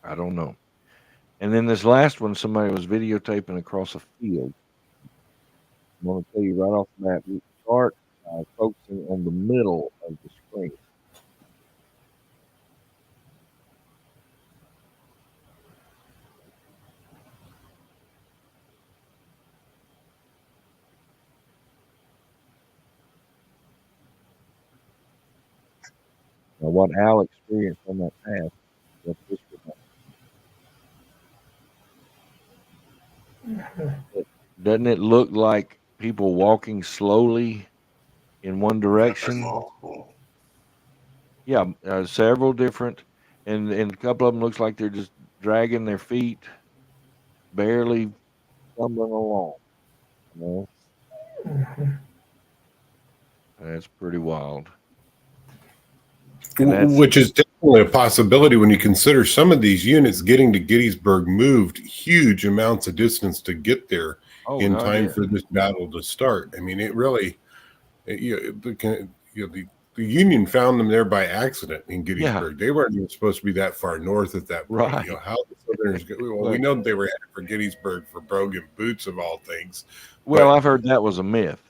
I don't know. And then this last one, somebody was videotaping across a field. I'm going to tell you right off the bat, we start focusing on the middle of the screen. Now, what Al experienced on that path, what this was. Doesn't it look like people walking slowly in one direction? Yeah, several different, and a couple of them looks like they're just dragging their feet, barely stumbling along. You know? That's pretty wild. Which is definitely a possibility when you consider some of these units getting to Gettysburg moved huge amounts of distance to get there in time for this battle to start. I mean, it really, the Union found them there by accident in Gettysburg. They weren't even supposed to be that far north at that point. Right. How the Southerners we know that they were headed for Gettysburg for brogan boots of all things. Well, I've heard that was a myth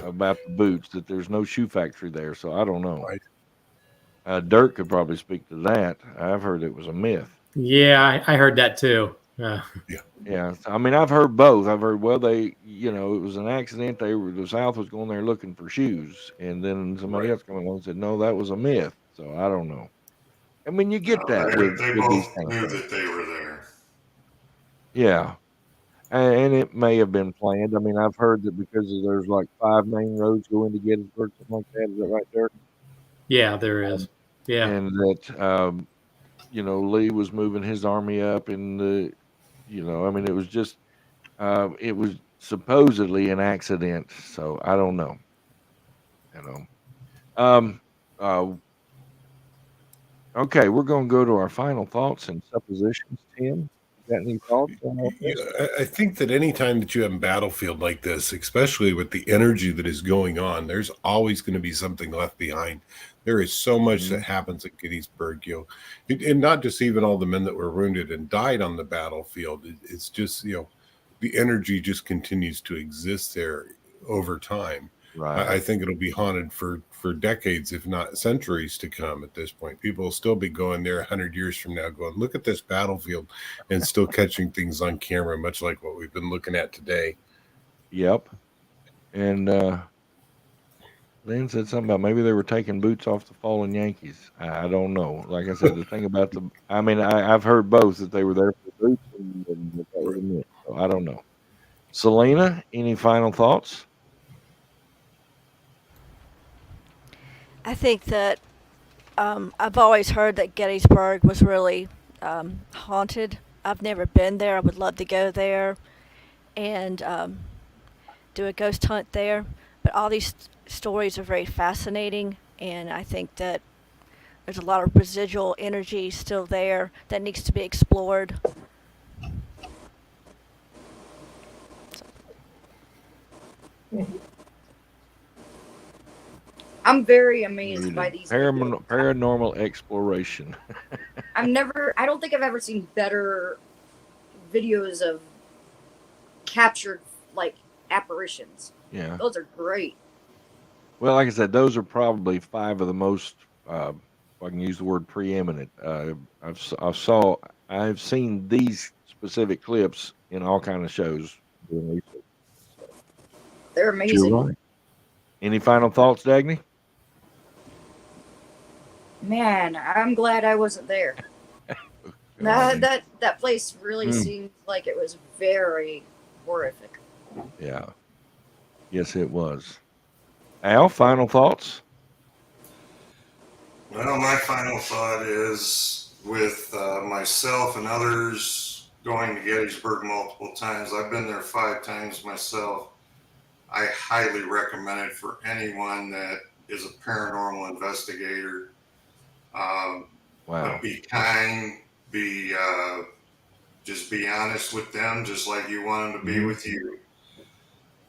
about the boots, that there's no shoe factory there. So I don't know. Right. Dirk could probably speak to that. I've heard it was a myth. Yeah, I heard that too. Yeah. I mean, I've heard both. I've heard, it was an accident. The South was going there looking for shoes, and then somebody else came along and said, no, that was a myth. So I don't know. I mean, you get that. They both knew that they were there. Yeah. And it may have been planned. I mean, I've heard that because there's like 5 main roads going to Gettysburg, something like that. Is that right, Dirk? Yeah, there is. Yeah. And that, Lee was moving his army up in the, I mean, it was just, it was supposedly an accident. So I don't know, you know. Um, uh, okay, we're going to go to our final thoughts and suppositions. Tim, you got any thoughts on all this? I think that anytime that you have a battlefield like this, especially with the energy that is going on, there's always going to be something left behind. There is so much that happens at Gettysburg, and not just even all the men that were wounded and died on the battlefield. It's just, the energy just continues to exist there over time. Right. I think it'll be haunted for decades, if not centuries to come at this point. People will still be going there 100 years from now going, look at this battlefield, and still catching things on camera, much like what we've been looking at today. Yep. And Lynn said something about maybe they were taking boots off the fallen Yankees. I don't know. Like I said, the thing about I've heard both, that they were there for boots and that was it. So I don't know. Selena, any final thoughts? I think that I've always heard that Gettysburg was really haunted. I've never been there. I would love to go there and do a ghost hunt there. But all these stories are very fascinating, and I think that there's a lot of residual energy still there that needs to be explored. I'm very amazed by these paranormal exploration. I don't think I've ever seen better videos of captured apparitions. Yeah. Those are great. Well, like I said, those are probably 5 of the most, if I can use the word preeminent. I've seen these specific clips in all kind of shows. They're amazing. Right. Any final thoughts, Dagny? Man, I'm glad I wasn't there. That place really seemed like it was very horrific. Yeah. Yes, it was. Al, final thoughts? Well, my final thought is with myself and others going to Gettysburg multiple times. I've been there 5 times myself. I highly recommend it for anyone that is a paranormal investigator. But be kind, just be honest with them, just like you want them to be with you.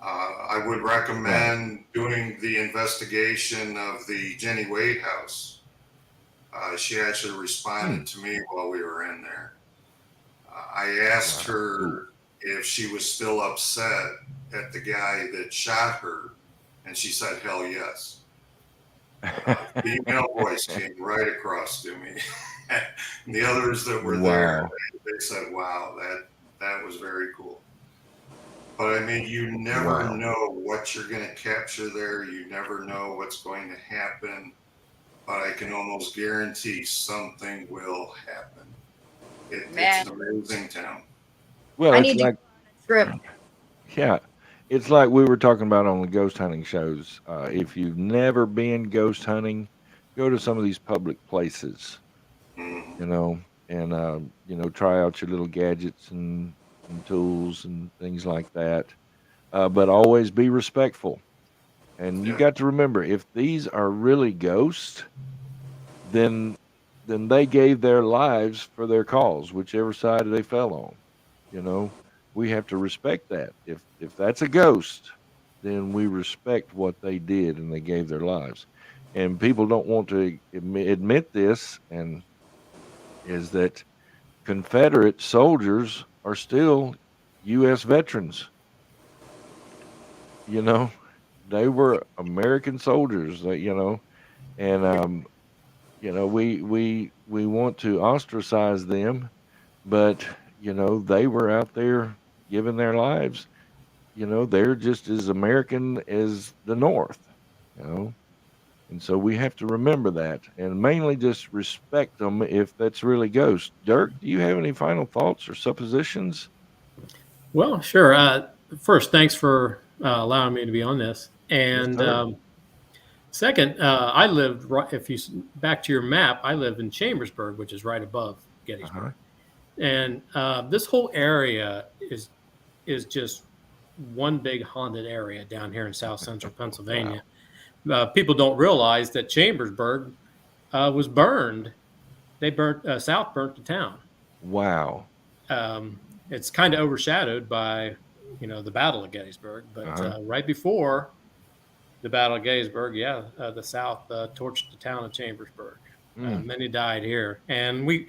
I would recommend doing the investigation of the Jenny Wade house. She actually responded to me while we were in there. I asked her if she was still upset at the guy that shot her, and she said, hell yes. Female voice came right across to me. And the others that were there, they said, wow, that was very cool. But I mean, you never know what you're going to capture there. You never know what's going to happen. But I can almost guarantee something will happen. It's an amazing town. Well, I need to go on a trip. Yeah. It's like we were talking about on the ghost hunting shows. If you've never been ghost hunting, go to some of these public places, and try out your little gadgets and tools and things like that. But always be respectful. And you got to remember, if these are really ghosts, then they gave their lives for their cause, whichever side they fell on. We have to respect that. If that's a ghost, then we respect what they did and they gave their lives. And people don't want to admit this, and is that Confederate soldiers are still U.S. veterans. They were American soldiers. And we want to ostracize them, but they were out there giving their lives. They're just as American as the North. And so we have to remember that, and mainly just respect them if that's really ghosts. Dirk, do you have any final thoughts or suppositions? Well, sure. First, thanks for allowing me to be on this. And Second, I lived right. If you back to your map, I live in Chambersburg, which is right above Gettysburg, and this whole area is just one big haunted area down here in South Central Pennsylvania. Wow. People don't realize that Chambersburg was burned. They burnt South burnt the town. Wow. It's kind of overshadowed by the Battle of Gettysburg, but right before the Battle of Gettysburg, the South torched the town of Chambersburg. Many died here, and we,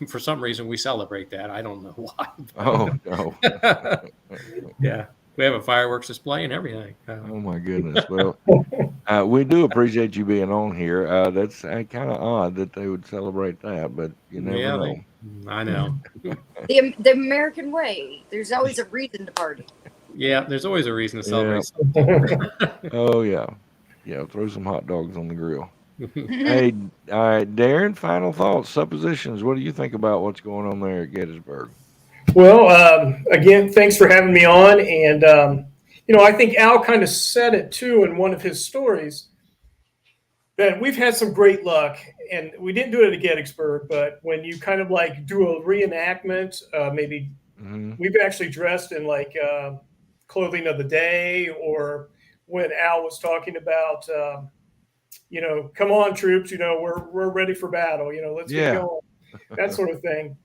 for some reason, we celebrate that. I don't know why. Oh no! Yeah, we have a fireworks display and everything. Oh my goodness! Well, we do appreciate you being on here. That's kind of odd that they would celebrate that, but you never know. I know. The American way. There's always a reason to party. Yeah, there's always a reason to celebrate. Oh yeah, throw some hot dogs on the grill. Hey, all right, Darin. Final thoughts, suppositions. What do you think about what's going on there at Gettysburg? Well, again, thanks for having me on. And I think Al kind of said it too in one of his stories that we've had some great luck, and we didn't do it at Gettysburg, but when you kind of like do a reenactment, maybe we've actually dressed in like clothing of the day, or when Al was talking about, come on troops, we're ready for battle, let's get going, that sort of thing.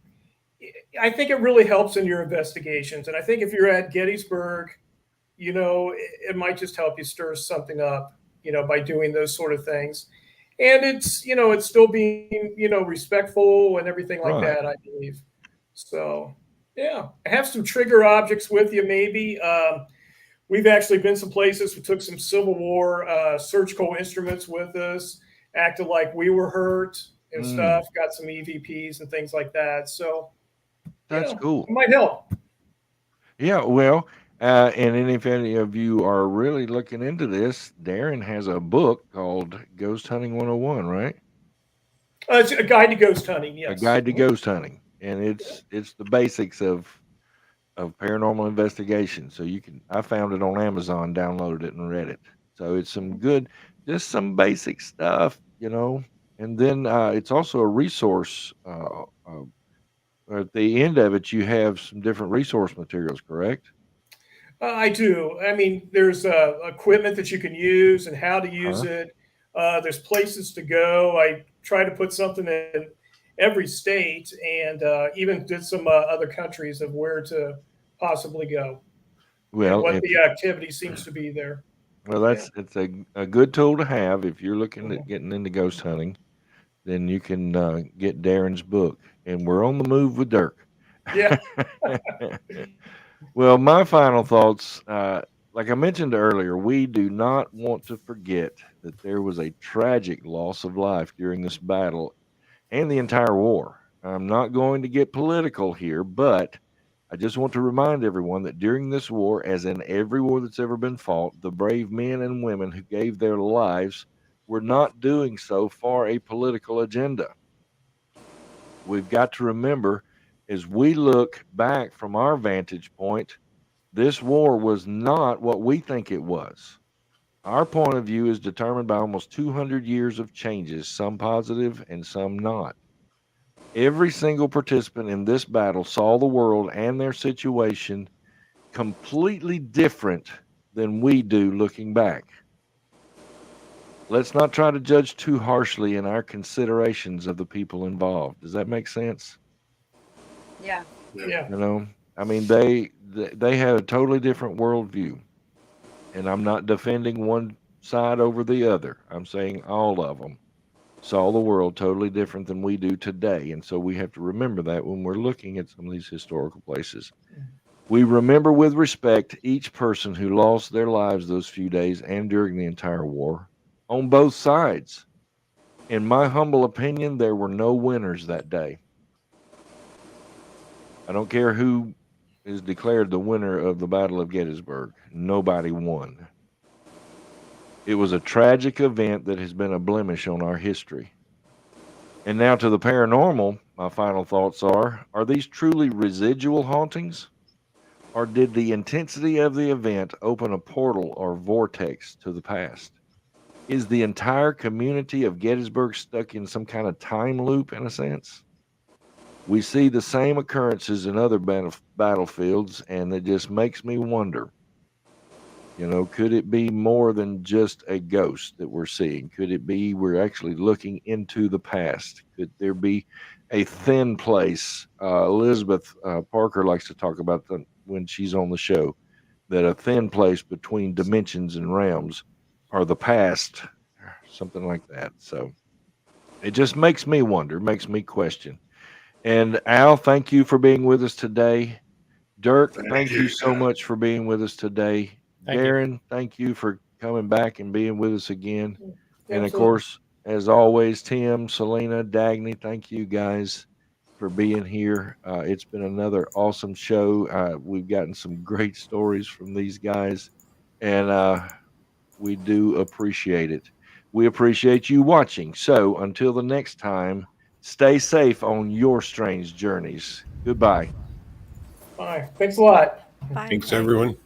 I think it really helps in your investigations. And I think if you're at Gettysburg, it might just help you stir something up, by doing those sort of things. And it's, it's still being, respectful and everything like that, I believe. So, yeah, I have some trigger objects with you, maybe. We've actually been some places. We took some Civil War surgical instruments with us, acted like we were hurt and stuff, got some EVPs and things like that. So that's cool. It might help. Yeah, well, and if any of you are really looking into this, Darin has a book called Ghost Hunting 101, right? It's a guide to ghost hunting, yes. A guide to ghost hunting. And it's the basics of paranormal investigation. So I found it on Amazon, downloaded it and read it. So it's just some basic stuff, and then it's also a resource. At the end of it, you have some different resource materials, correct? I do. I mean, there's equipment that you can use and how to use it. There's places to go. I try to put something in every state, and even did some other countries of where to possibly go. Well, and what the activity seems to be there. Well, it's a good tool to have if you're looking at getting into ghost hunting. Then you can get Darin's book, and we're on the move with Dirk. Yeah. Well, my final thoughts, like I mentioned earlier, we do not want to forget that there was a tragic loss of life during this battle and the entire war. I'm not going to get political here, but I just want to remind everyone that during this war, as in every war that's ever been fought, the brave men and women who gave their lives were not doing so for a political agenda. We've got to remember, as we look back from our vantage point, this war was not what we think it was. Our point of view is determined by almost 200 years of changes, some positive and some not. Every single participant in this battle saw the world and their situation completely different than we do looking back. Let's not try to judge too harshly in our considerations of the people involved. Does that make sense? Yeah. Yeah. I mean, they had a totally different worldview, and I'm not defending one side over the other. I'm saying all of them saw the world totally different than we do today, and so we have to remember that when we're looking at some of these historical places. We remember with respect each person who lost their lives those few days and during the entire war on both sides. In my humble opinion, there were no winners that day. I don't care who is declared the winner of the Battle of Gettysburg. Nobody won. It was a tragic event that has been a blemish on our history. And now to the paranormal, my final thoughts are these truly residual hauntings? Or did the intensity of the event open a portal or vortex to the past? Is the entire community of Gettysburg stuck in some kind of time loop in a sense? We see the same occurrences in other battlefields, and it just makes me wonder, could it be more than just a ghost that we're seeing? Could it be we're actually looking into the past? Could there be a thin place? Elizabeth Parker likes to talk about when she's on the show, that a thin place between dimensions and realms are the past, something like that. So it just makes me wonder, makes me question. And Al, thank you for being with us today. Dirk, thank you so much for being with us today. Darin, thank you for coming back and being with us again. And of course, as always, Tim, Selena, Dagny, thank you guys for being here. It's been another awesome show. We've gotten some great stories from these guys, and we do appreciate it. We appreciate you watching. So until the next time, stay safe on your strange journeys. Goodbye. Bye. Thanks a lot. Bye. Thanks, everyone.